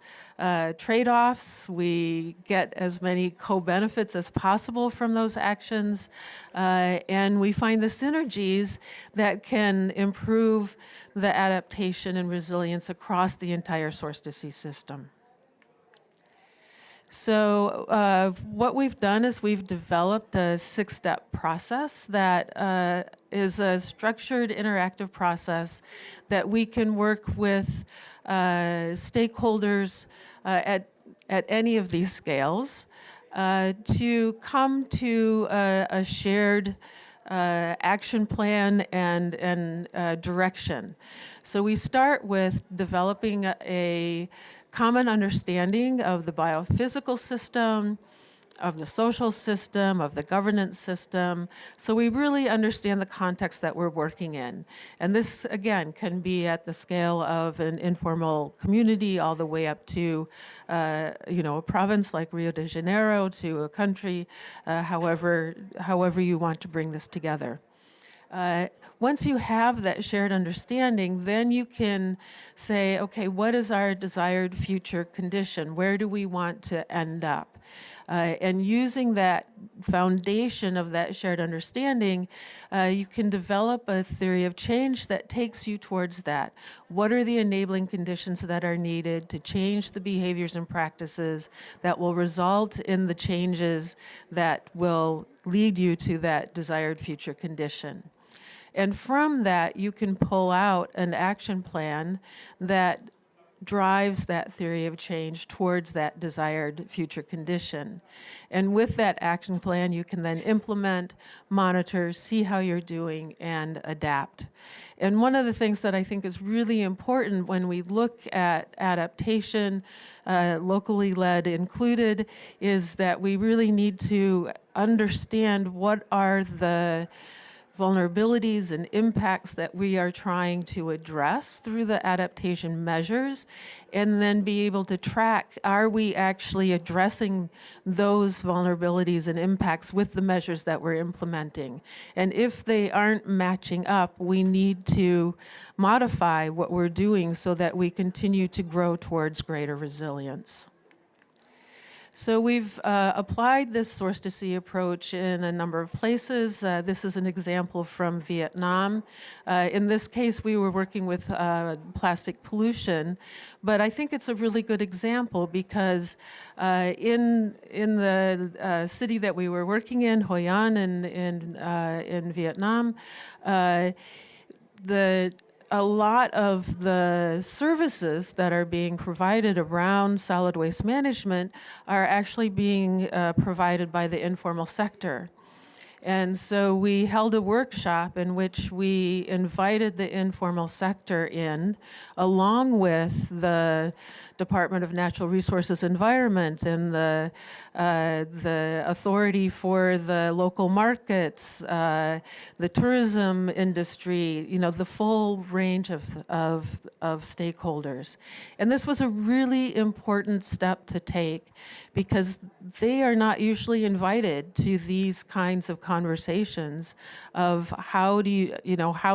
trade-offs, we get as many co-benefits as possible from those actions, and we find the synergies that can improve the adaptation and resilience across the entire source-to-sea system. So what we've done is we've developed a 6-step process that is a structured interactive process that we can work with stakeholders at any of these scales to come to a shared action plan and direction. So we start with developing a common understanding of the biophysical system, of the social system, of the governance system, so we really understand the context that we're working in. And this, again, can be at the scale of an informal community all the way up to, a province like Rio de Janeiro, to a country, however you want to bring this together. Once you have that shared understanding, then you can say, okay, what is our desired future condition? Where do we want to end up? And using that foundation of that shared understanding, you can develop a theory of change that takes you towards that. What are the enabling conditions that are needed to change the behaviors and practices that will result in the changes that will lead you to that desired future condition? And from that, you can pull out an action plan that drives that theory of change towards that desired future condition. And with that action plan, you can then implement, monitor, see how you're doing, and adapt. And one of the things that I think is really important when we look at adaptation, locally led included, is that we really need to understand what are the vulnerabilities and impacts that we are trying to address through the adaptation measures, and then be able to track, are we actually addressing those vulnerabilities and impacts with the measures that we're implementing? And if they aren't matching up, we need to modify what we're doing so that we continue to grow towards greater resilience. So we've applied this source-to-sea approach in a number of places. This is an example from Vietnam. In this case, we were working with plastic pollution, but I think it's a really good example because in the city that we were working in, Hoi An in Vietnam, a lot of the services that are being provided around solid waste management are actually being provided by the informal sector. And so we held a workshop in which we invited the informal sector in, along with the Department of Natural Resources Environment and the authority for the local markets, the tourism industry, the full range of stakeholders. And this was a really important step to take because they are not usually invited to these kinds of conversations of how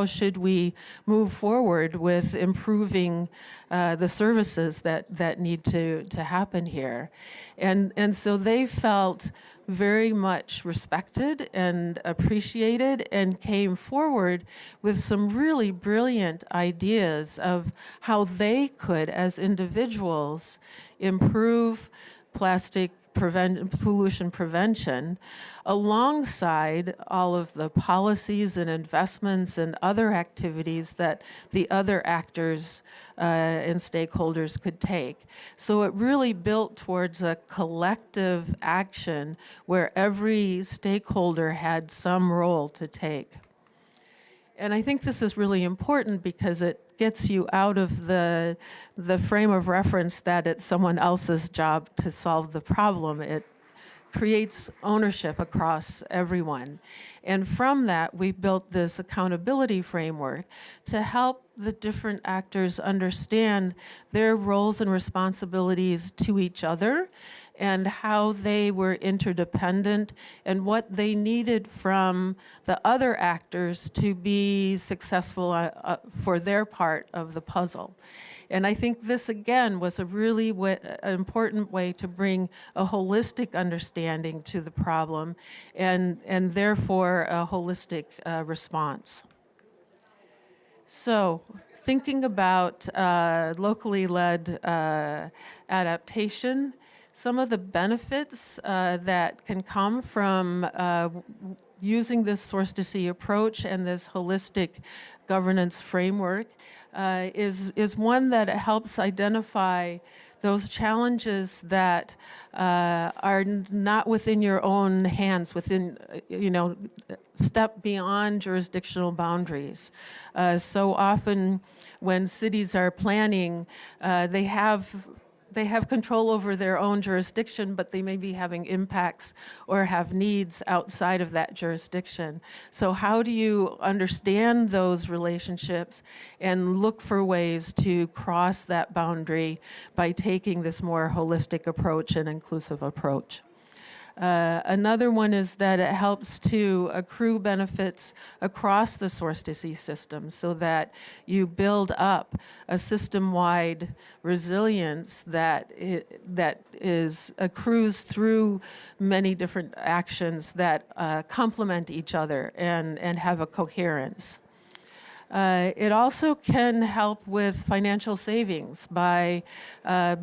should we move forward with improving the services that need to happen here. And so they felt very much respected and appreciated and came forward with some really brilliant ideas of how they could, as individuals, improve plastic pollution prevention, alongside all of the policies and investments and other activities that the other actors and stakeholders could take. So it really built towards a collective action where every stakeholder had some role to take. And I think this is really important because it gets you out of the frame of reference that it's someone else's job to solve the problem. It creates ownership across everyone. And from that, we built this accountability framework to help the different actors understand their roles and responsibilities to each other and how they were interdependent and what they needed from the other actors to be successful for their part of the puzzle. And I think this, again, was a really important way to bring a holistic understanding to the problem and therefore a holistic response. So thinking about locally led adaptation, some of the benefits that can come from using this source-to-sea approach and this holistic governance framework is one that helps identify those challenges that are not within your own hands, within, step beyond jurisdictional boundaries. So often when cities are planning, they have control over their own jurisdiction, but they may be having impacts or have needs outside of that jurisdiction. So how do you understand those relationships and look for ways to cross that boundary by taking this more holistic approach and inclusive approach? Another one is that it helps to accrue benefits across the source-to-sea system so that you build up a system-wide resilience that accrues through many different actions that complement each other and have a coherence. It also can help with financial savings by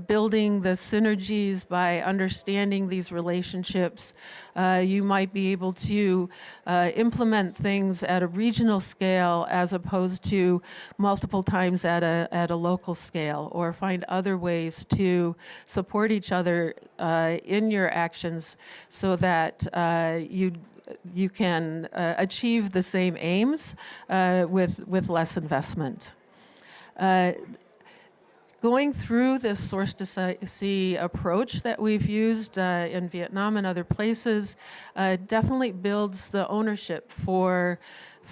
building the synergies, by understanding these relationships. You might be able to implement things at a regional scale as opposed to multiple times at a local scale, or find other ways to support each other in your actions so that you can achieve the same aims with less investment. Going through this source-to-sea approach that we've used in Vietnam and other places definitely builds the ownership for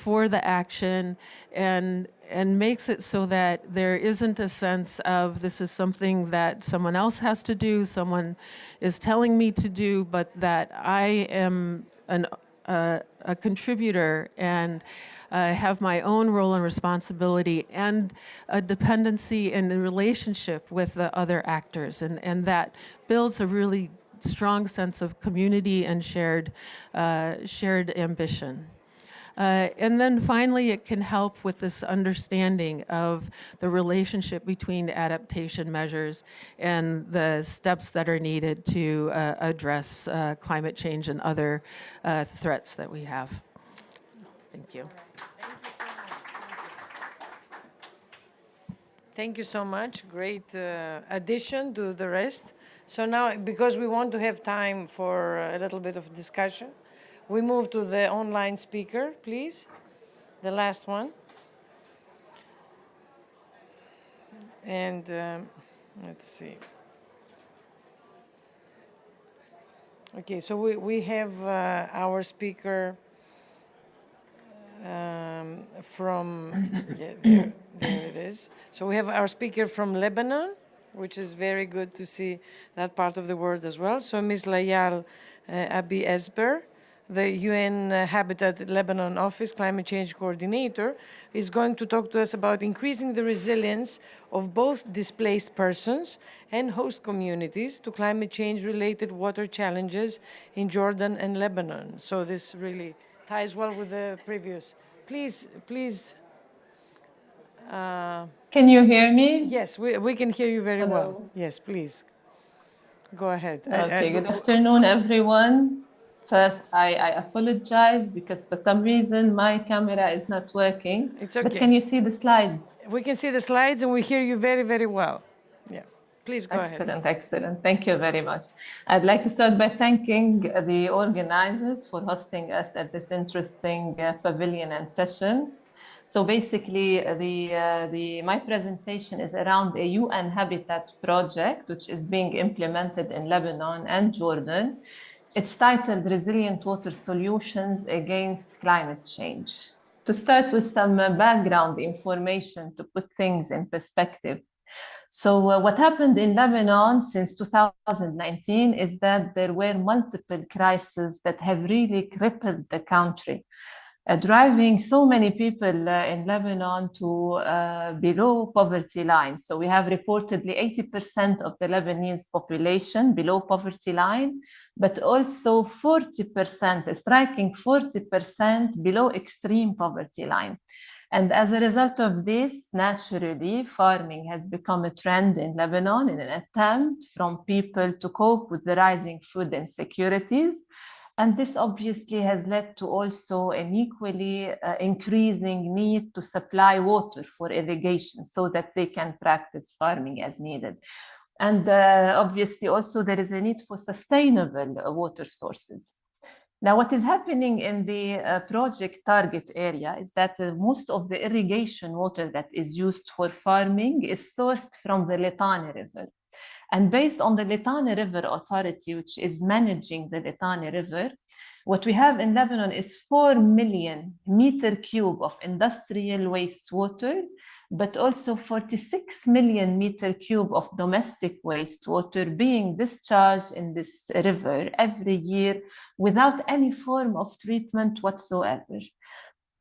the action and makes it so that there isn't a sense of this is something that someone else has to do, someone is telling me to do, but that I am a contributor and have my own role and responsibility and a dependency and a relationship with the other actors. And that builds a really strong sense of community and shared ambition. And then finally, it can help with this understanding of the relationship between adaptation measures and the steps that are needed to address climate change and other threats that we have. Thank you. Thank you so much. Great addition to the rest. So now, because we want to have time for a little bit of discussion, we move to the online speaker, please. The last one. And let's see. Okay, so we have our speaker from, there it is. So we have our speaker from Lebanon, which is very good to see that part of the world as well. So Ms. Layal Abi Esber, the UN Habitat Lebanon Office Climate Change Coordinator, is going to talk to us about increasing the resilience of both displaced persons and host communities to climate change-related water challenges in Jordan and Lebanon. So this really ties well with the previous. Please. Can you hear me? Yes, we can hear you very Hello. well. Yes, please. Go ahead. Okay, good afternoon, everyone. First, I apologize because for some reason my camera is not working. It's But okay. can you see the slides? We can see the slides and we hear you very, very well. Yeah, please go ahead. Excellent, excellent. Thank you very much. I'd like to start by thanking the organizers for hosting us at this interesting pavilion and session. So basically, my presentation is around a UN Habitat project, which is being implemented in Lebanon and Jordan. It's titled Resilient Water Solutions Against Climate Change. To start with some background information to put things in perspective. So what happened in Lebanon since 2019 is that there were multiple crises that have really crippled the country, driving so many people in Lebanon to below poverty line. So we have reportedly 80% of the Lebanese population below poverty line, but also 40%, a striking 40% below extreme poverty line. And as a result of this, naturally, farming has become a trend in Lebanon in an attempt from people to cope with the rising food insecurities. And this obviously has led to also an equally increasing need to supply water for irrigation so that they can practice farming as needed. And obviously also there is a need for sustainable water sources. Now, what is happening in the project target area is that most of the irrigation water that is used for farming is sourced from the Litani River. And based on the Litani River Authority, which is managing the Litani River, what we have in Lebanon is 4 million meter cube of industrial wastewater, but also 46 million meter cube of domestic wastewater being discharged in this river every year without any form of treatment whatsoever.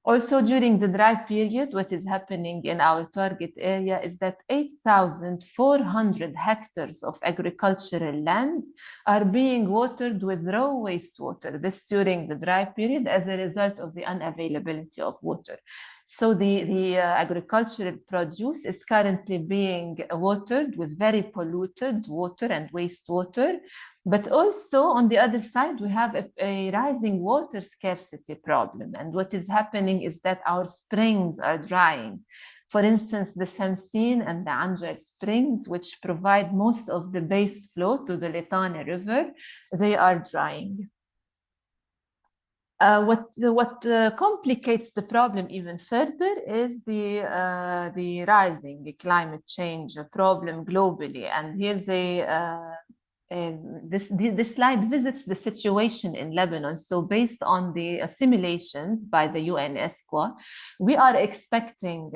Also, during the dry period, what is happening in our target area is that 8,400 hectares of agricultural land are being watered with raw wastewater, this during the dry period as a result of the unavailability of water. So the agricultural produce is currently being watered with very polluted water and wastewater. But also on the other side, we have a rising water scarcity problem. And what is happening is that our springs are drying. For instance, the Shamsin and the Anja springs, which provide most of the base flow to the Litani River, they are drying. What complicates the problem even further is the rising climate change problem globally. And here's this slide visits the situation in Lebanon. So based on the simulations by the UNESCO, we are expecting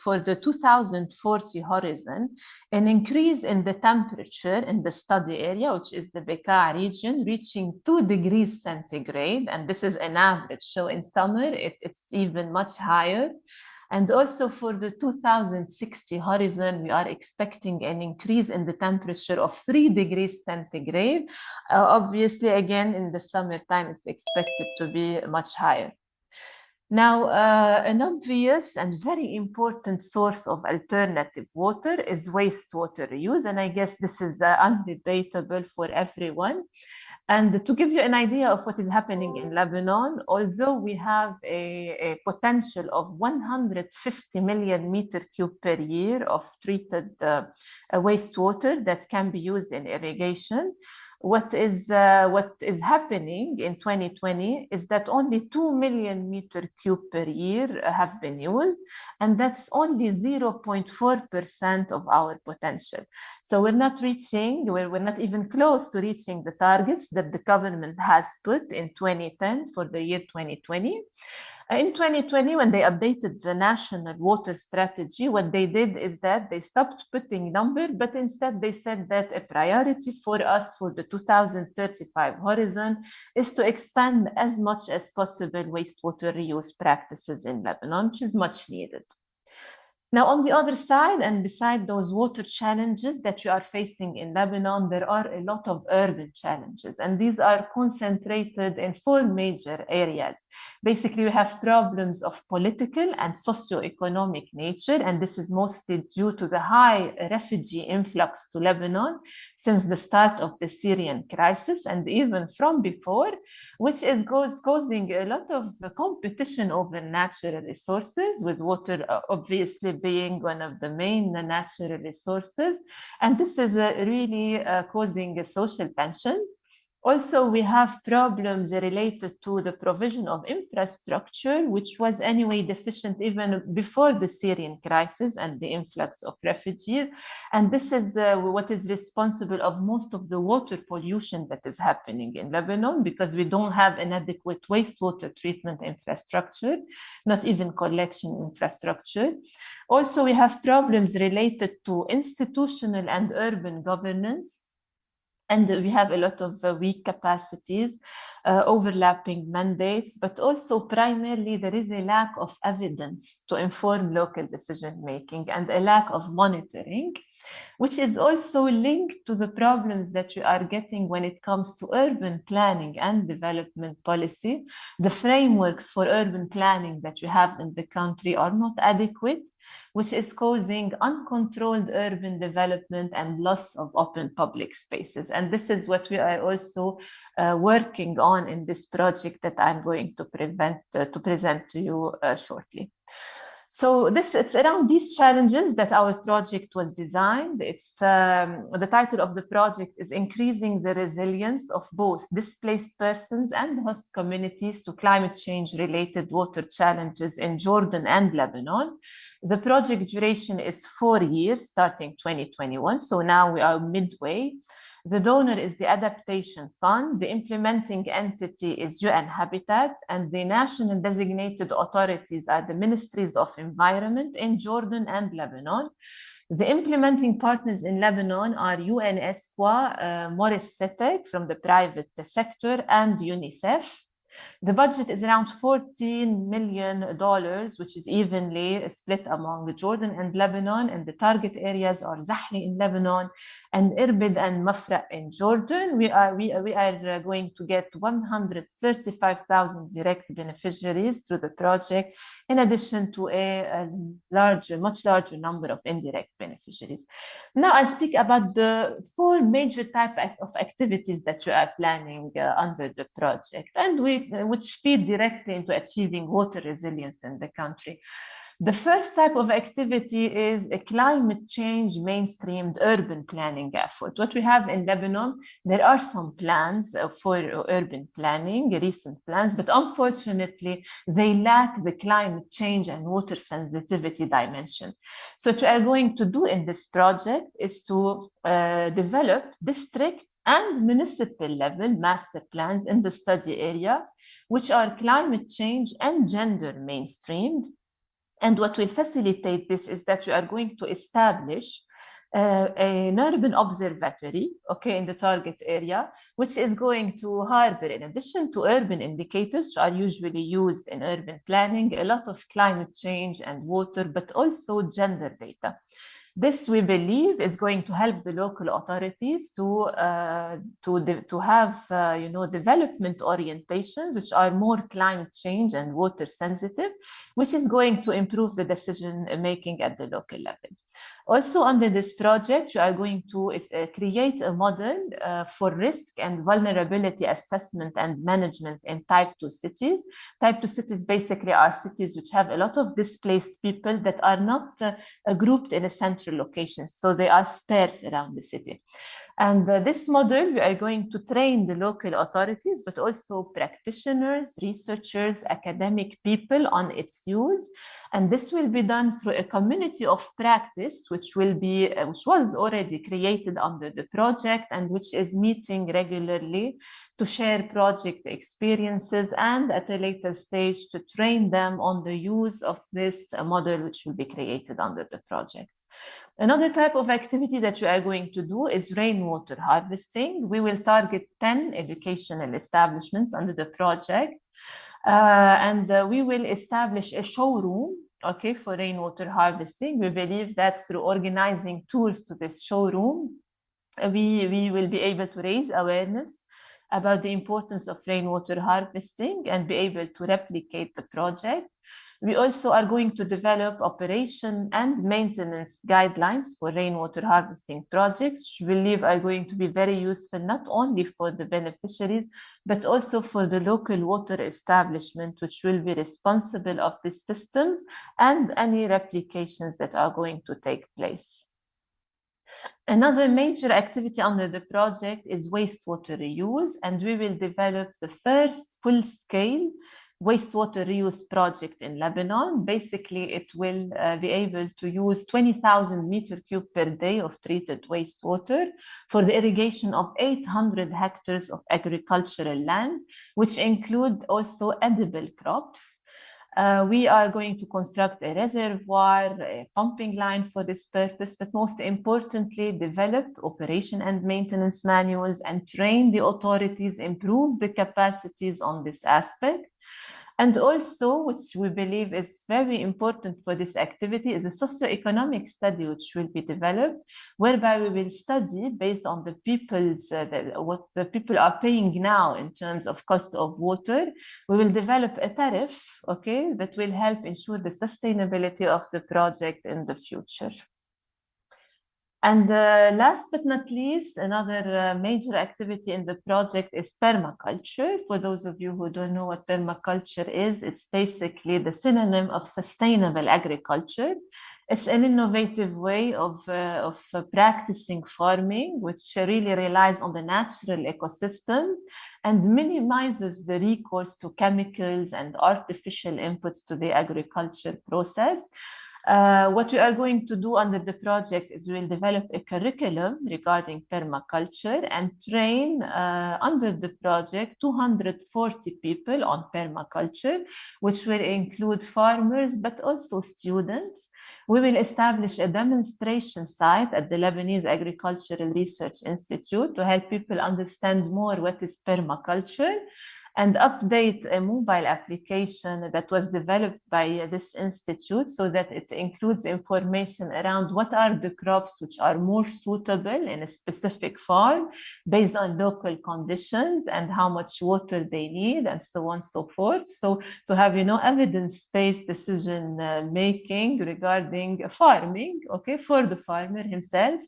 for the 2040 horizon, an increase in the temperature in the study area, which is the Bekaa region, reaching 2 degrees centigrade. And this is an average. So in summer, it's even much higher. And also for the 2060 horizon, we are expecting an increase in the temperature of 3 degrees centigrade. Obviously, again, in the summertime, it's expected to be much higher. Now, an obvious and very important source of alternative water is wastewater reuse. And I guess this is undebatable for everyone. And to give you an idea of what is happening in Lebanon, although we have a potential of 150 million meter cube per year of treated wastewater that can be used in irrigation, what is happening in 2020 is that only 2 million meter cube per year have been used, and that's only 0.4% of our potential. So we're not even close to reaching the targets that the government has put in 2010 for the year 2020. In 2020, when they updated the national water strategy, what they did is that they stopped putting numbers, but instead they said that a priority for us for the 2035 horizon is to expand as much as possible wastewater reuse practices in Lebanon, which is much needed. Now, on the other side, and beside those water challenges that we are facing in Lebanon, there are a lot of urban challenges, and these are concentrated in 4 major areas. Basically, we have problems of political and socio-economic nature, and this is mostly due to the high refugee influx to Lebanon since the start of the Syrian crisis, and even from before, which is causing a lot of competition over natural resources, with water obviously being one of the main natural resources. And this is really causing social tensions. Also, we have problems related to the provision of infrastructure, which was anyway deficient even before the Syrian crisis and the influx of refugees. And this is what is responsible of most of the water pollution that is happening in Lebanon, because we don't have an adequate wastewater treatment infrastructure, not even collection infrastructure. Also, we have problems related to institutional and urban governance. And we have a lot of weak capacities, overlapping mandates, but also primarily there is a lack of evidence to inform local decision making and a lack of monitoring, which is also linked to the problems that we are getting when it comes to urban planning and development policy. The frameworks for urban planning that we have in the country are not adequate, which is causing uncontrolled urban development and loss of open public spaces. And this is what we are also working on in this project that I'm going to present to you shortly. So it's around these challenges that our project was designed. It's the title of the project is Increasing the Resilience of Both Displaced Persons and Host Communities to Climate Change Related Water Challenges in Jordan and Lebanon. The project duration is 4 years, starting 2021. So now we are midway. The donor is the Adaptation Fund. The implementing entity is UN Habitat, and the national designated authorities are the Ministries of Environment in Jordan and Lebanon. The implementing partners in Lebanon are UNESCOA, Maurice Setek from the private sector, and UNICEF. The budget is around $14 million, which is evenly split among Jordan and Lebanon, and the target areas are Zahli in Lebanon and Irbid and Mafra in Jordan. We are going to get 135,000 direct beneficiaries through the project, in addition to a much larger number of indirect beneficiaries. Now I'll speak about the 4 major types of activities that we are planning under the project, and which feed directly into achieving water resilience in the country. The first type of activity is a climate change mainstreamed urban planning effort. What we have in Lebanon, there are some plans for urban planning, recent plans, but unfortunately, they lack the climate change and water sensitivity dimension. So what we are going to do in this project is to develop district and municipal level master plans in the study area, which are climate change and gender mainstreamed. And what will facilitate this is that we are going to establish an urban observatory, in the target area, which is going to harbor, in addition to urban indicators, which are usually used in urban planning, a lot of climate change and water, but also gender data. This, we believe, is going to help the local authorities to have development orientations which are more climate change and water sensitive, which is going to improve the decision making at the local level. Also, under this project, we are going to create a model for risk and vulnerability assessment and management in Type 2 cities. Type 2 cities basically are cities which have a lot of displaced people that are not grouped in a central location, so they are sparse around the city. And this model, we are going to train the local authorities, but also practitioners, researchers, academic people on its use. And this will be done through a community of practice, which was already created under the project and which is meeting regularly to share project experiences and at a later stage to train them on the use of this model, which will be created under the project. Another type of activity that we are going to do is rainwater harvesting. We will target 10 educational establishments under the project. And we will establish a showroom okay, for rainwater harvesting. We believe that through organizing tours to this showroom, we will be able to raise awareness about the importance of rainwater harvesting and be able to replicate the project. We also are going to develop operation and maintenance guidelines for rainwater harvesting projects, which we believe are going to be very useful not only for the beneficiaries, but also for the local water establishment, which will be responsible of these systems and any replications that are going to take place. Another major activity under the project is wastewater reuse, and we will develop the first full-scale wastewater reuse project in Lebanon. Basically, it will be able to use 20,000 meter cube per day of treated wastewater for the irrigation of 800 hectares of agricultural land, which include also edible crops. We are going to construct a reservoir, a pumping line for this purpose, but most importantly, develop operation and maintenance manuals and train the authorities, improve the capacities on this aspect. And also, which we believe is very important for this activity, is a socioeconomic study which will be developed, whereby we will study based on the people's what the people are paying now in terms of cost of water. We will develop a tariff, okay, that will help ensure the sustainability of the project in the future. And last but not least, another major activity in the project is permaculture. For those of you who don't know what permaculture is, it's basically the synonym of sustainable agriculture. It's an innovative way of practicing farming, which really relies on the natural ecosystems and minimizes the recourse to chemicals and artificial inputs to the agriculture process. What we are going to do under the project is we'll develop a curriculum regarding permaculture and train under the project 240 people on permaculture, which will include farmers, but also students. We will establish a demonstration site at the Lebanese Agricultural Research Institute to help people understand more what is permaculture, and update a mobile application that was developed by this institute so that it includes information around what are the crops which are more suitable in a specific farm based on local conditions and how much water they need and so on and so forth. So to have, evidence-based decision making regarding farming, okay, for the farmer himself.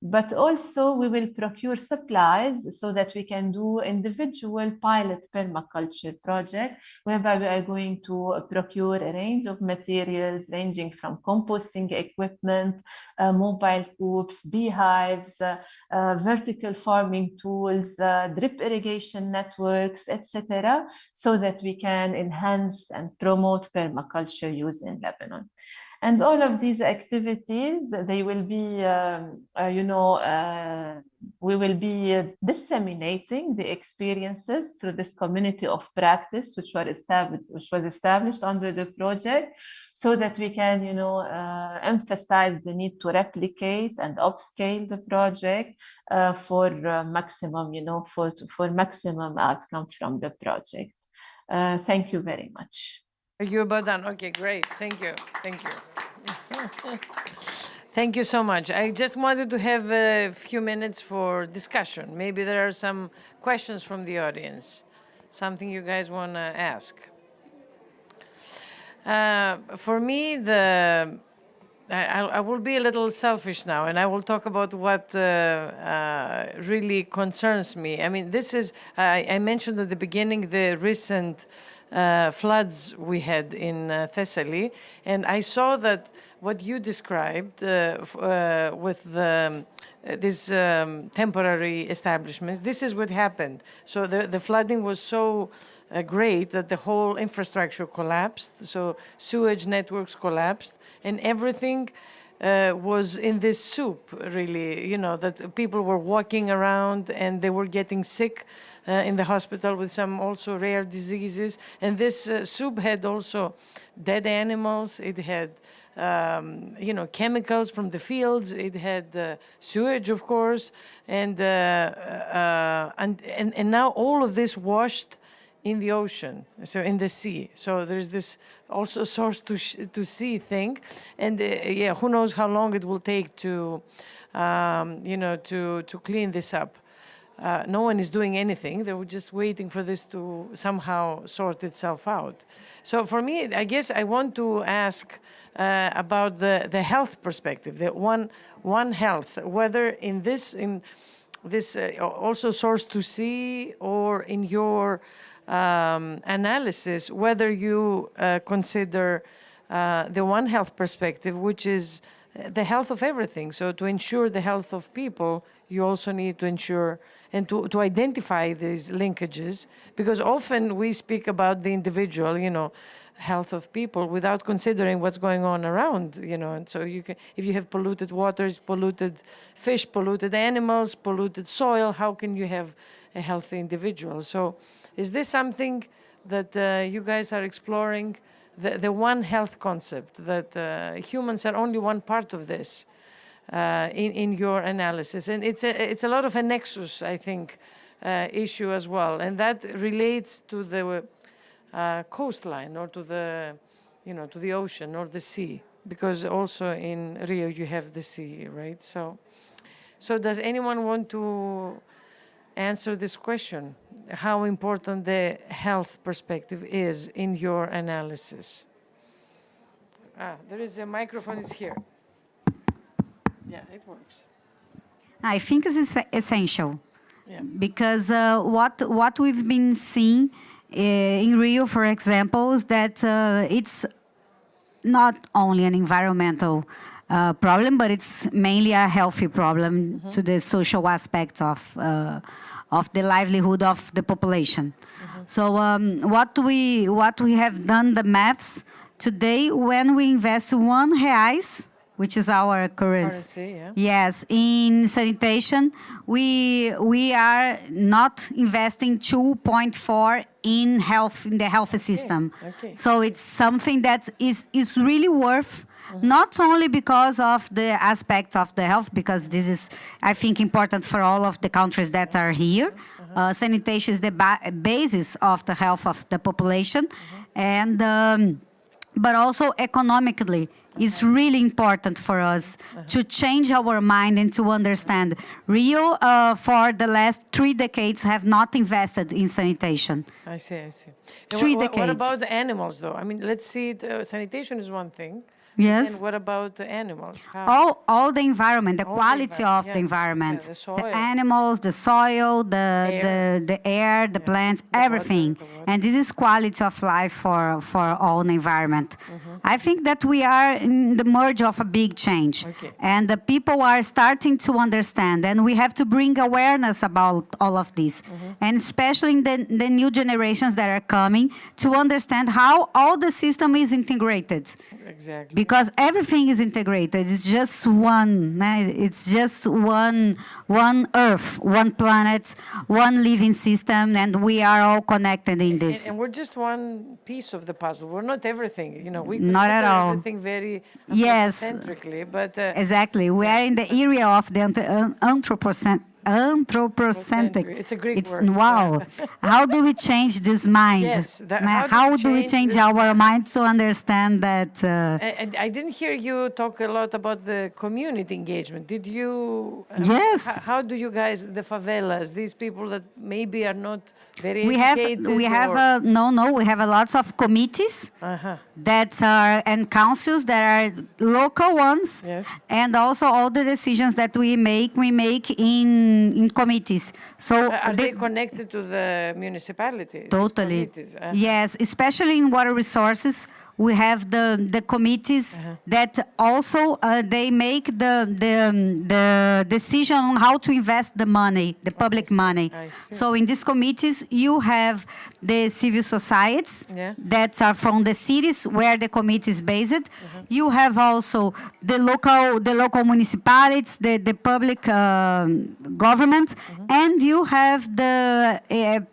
But also we will procure supplies so that we can do individual pilot permaculture project, whereby we are going to procure a range of materials ranging from composting equipment, mobile coops, beehives, vertical farming tools, drip irrigation networks, etc., so that we can enhance and promote permaculture use in Lebanon. And all of these activities, they will be, we will be disseminating the experiences through this community of practice, which was established under the project, so that we can, emphasize the need to replicate and upscale the project for maximum, for maximum outcome from the project. Thank you very much. You're about done. Okay, great. Thank you. Thank you. Thank you so much. I just wanted to have a few minutes for discussion. Maybe there are some questions from the audience, something you guys want to ask. For me, I will be a little selfish now, and I will talk about what really concerns me. I mean, this is, I mentioned at the beginning the recent floods we had in Thessaly, and I saw that what you described with these temporary establishments, this is what happened. So the flooding was so great that the whole infrastructure collapsed, so sewage networks collapsed, and everything was in this soup, really, that people were walking around and they were getting sick in the hospital with some also rare diseases. And this soup had also dead animals. It had, chemicals from the fields. It had sewage, of course. And now all of this washed in the ocean, so in the sea. So there's this also source to sea thing, and yeah, who knows how long it will take to, to clean this up. No one is doing anything. They were just waiting for this to somehow sort itself out. So for me, I guess I want to ask about the health perspective, the one health, whether in this also source to see or in your analysis, whether you consider the one health perspective, which is the health of everything. So to ensure the health of people, you also need to ensure and to identify these linkages, because often we speak about the individual, health of people without considering what's going on around, and so if you have polluted waters, polluted fish, polluted animals, polluted soil, how can you have a healthy individual? So is this something that you guys are exploring, the one health concept, that humans are only one part of this in your analysis? And it's a lot of a nexus, I think, issue as well, and that relates to the coastline or to the ocean or the sea, because also in Rio you have the sea, right? So does anyone want to answer this question? How important the health perspective is in your analysis? There is a microphone, it's here. Yeah, it works. I think it's essential. Yeah. Because what we've been seeing in Rio, for example, is that it's not only an environmental problem, but it's mainly a healthy problem to the social aspect of the livelihood of the population. So what we have done, the maps today, when we invest R$1, which is our currency, yeah. yes, in sanitation, we are not investing 2.4 in the health system. Okay. So it's something that is really worth, not only because of the aspect of the health, because this is, I think, important for all of the countries that are here. Sanitation is the basis of the health of the population, and but also economically, it's really important for us to change our mind and to understand. Rio, for the last 3 decades, have not invested in sanitation. I see. And 3 what decades. about the animals, though? I mean, let's see, sanitation is one thing. Yes. And what about the animals? How? All the environment, the All the quality of the environment, environment, yeah, the soil. the animals, the soil, the air, the plants, everything. the water. And this is quality of life for all the environment. I think that we are in the merge of a big change. Okay. And the people are starting to understand, and we have to bring awareness about all of this. And especially in the new generations that are coming, to understand how all the system is integrated. Exactly. Because everything is integrated. It's just one. It's just one Earth, one planet, one living system, and we are all connected in this. And we're just one piece of the puzzle. We're not everything. We Not at consider all. everything very Yes. anthropocentrically, but Exactly. We are in the area of the anthropocentric. It's a Greek word. Wow. How do we change this mind? Yes, How do we change this our mind to understand that? And I didn't hear you talk a lot about the community engagement. Did you? Yes. How do you guys, the favelas, these people that maybe are not very We educated? have we have a lots of committees that are and councils that are local ones, Yes. and also all the decisions that we make in committees. So Are they connected to the municipality? these totally, committees? yes, especially in water resources. We have the committees that also they make the decision on how to invest the money, the public money. I see. So in these committees, you have the civil societies Yeah. that are from the cities where the committee is based. You have also the local municipalities, the public government, and you have the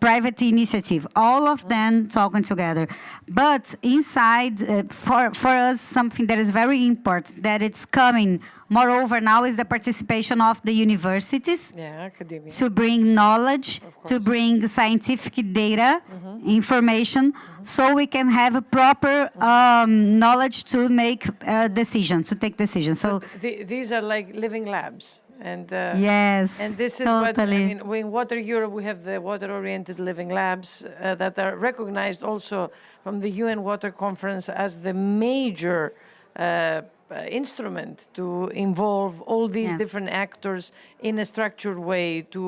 private initiative, all of them talking together. But inside, for us, something that is very important, that it's coming, moreover, now is the participation of the universities Yeah, academia. to bring knowledge, to bring scientific data, information, so we can have a proper knowledge to make decisions, to take decisions. So These are like living labs. And yes, and this is totally. what I mean. In Water Europe, we have the water-oriented living labs that are recognized also from the UN Water Conference as the major instrument to involve all these Yes. different actors in a structured way to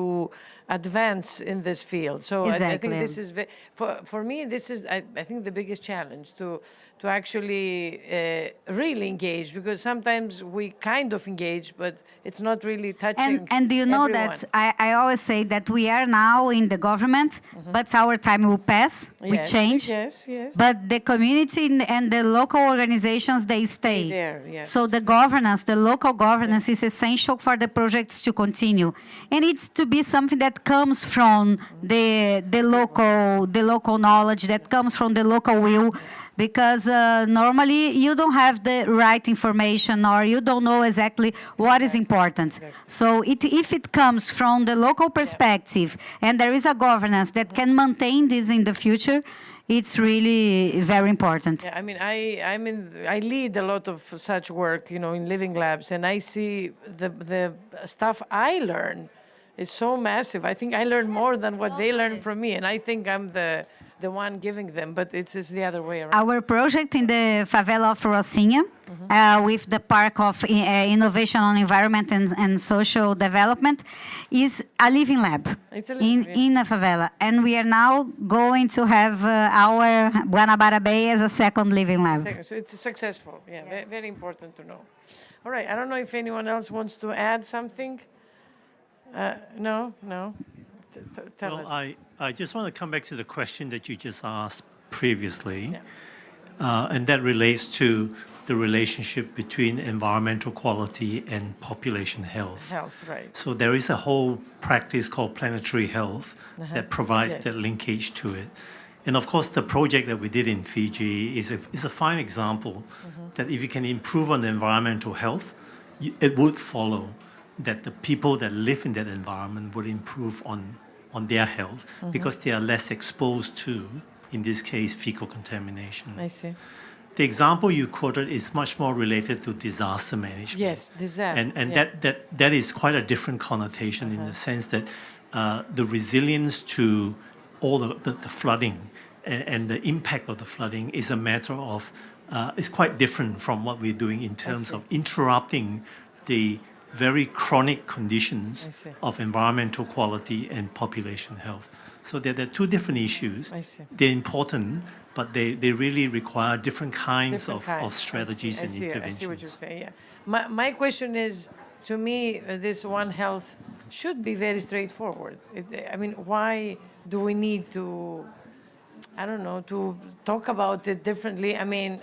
advance in this field. So I think Exactly. this is for me. This is I think the biggest challenge to actually really engage, because sometimes we kind of engage, but it's not really touching. And do you know everyone. that I always say that we are now in the government, but our time will pass, we Yes, change. yes, yes. But the community and the local organizations, they stay. there, yes. So the governance, the local governance is essential for the projects to continue. And it's to be something that comes from the local knowledge, that comes from the local will, because normally you don't have the right information, or you don't know exactly what is important. So if it comes from the local perspective and there is a governance that can maintain this in the future, it's really very important. Yeah, I mean, I lead a lot of such work, in living labs, and I see the stuff I learn is so massive. I think I learn more than what they learn from me, and I think I'm the one giving them, but it's the other way around. Our project in the favela of Rocinha, with the Park of Innovation on Environment and Social Development, is a living lab It's a living, in a favela. And we are now going to have our Guanabara Bay as a second living lab. So it's successful. Yeah, very important to know. All right, I don't know if anyone else wants to add something. No. Tell Well, us. I just want to come back to the question that you just asked previously, and that relates to the relationship between environmental quality and population health. Health, right? So there is a whole practice called planetary health that provides Yes. that linkage to it. And of course, the project that we did in Fiji is a fine example that if you can improve on the environmental health, it would follow that the people that live in that environment would improve on their health because they are less exposed to, in this case, fecal contamination. I see. The example you quoted is much more related to disaster management. Yes, disaster. And yeah. that is quite a different connotation in the sense that the resilience to all the flooding and the impact of the flooding is a matter of, is quite different from what we're doing in terms of interrupting the very chronic conditions of environmental quality and population health. So they're two different issues. I see. They're important, but they really require different kinds Different of kinds. strategies and interventions. I see what you're saying, yeah. My question is, to me, this One Health should be very straightforward. I mean, why do we need to, I don't know, to talk about it differently? I mean,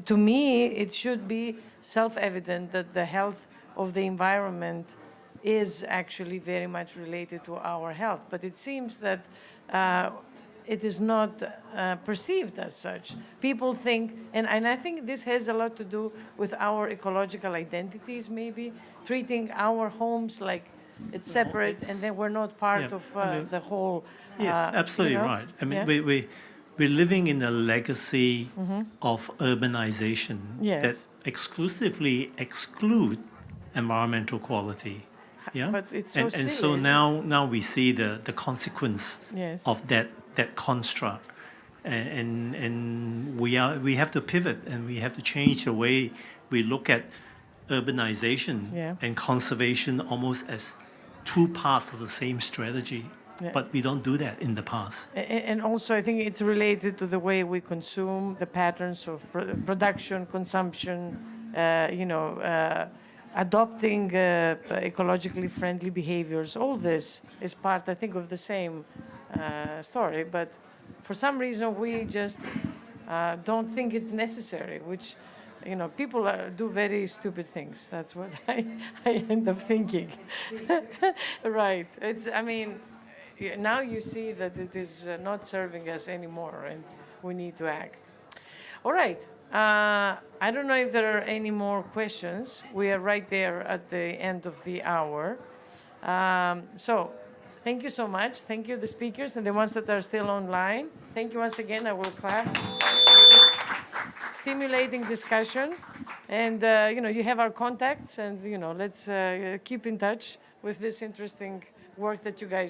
to me, it should be self-evident that the health of the environment is actually very much related to our health. But it seems that it is not perceived as such. People think, and I think this has a lot to do with our ecological identities, maybe, treating our homes like it's separate, and then we're not part of the whole. Yes, absolutely right. I mean, we're living in a legacy of urbanization that exclusively exclude environmental quality. Yeah, But it's so and silly, so isn't it? now we see the consequence Yes. of that construct, and we have to pivot and we have to change the way we look at urbanization and conservation almost as two parts of the same strategy. But we don't do that in the past. And also, I think it's related to the way we consume, the patterns of production, consumption, adopting ecologically friendly behaviors. All this is part, I think, of the same story. But for some reason, we just don't think it's necessary, which you know, people do very stupid things. That's what I end up thinking. Right. It's, I mean, now you see that it is not serving us anymore, and we need to act. All right. I don't know if there are any more questions. We are right there at the end of the hour. So thank you so much. Thank you, the speakers and the ones that are still online. Thank you once again. I will clap. Stimulating discussion. And, you know, you have our contacts, and, you know, let's keep in touch with this interesting work that you guys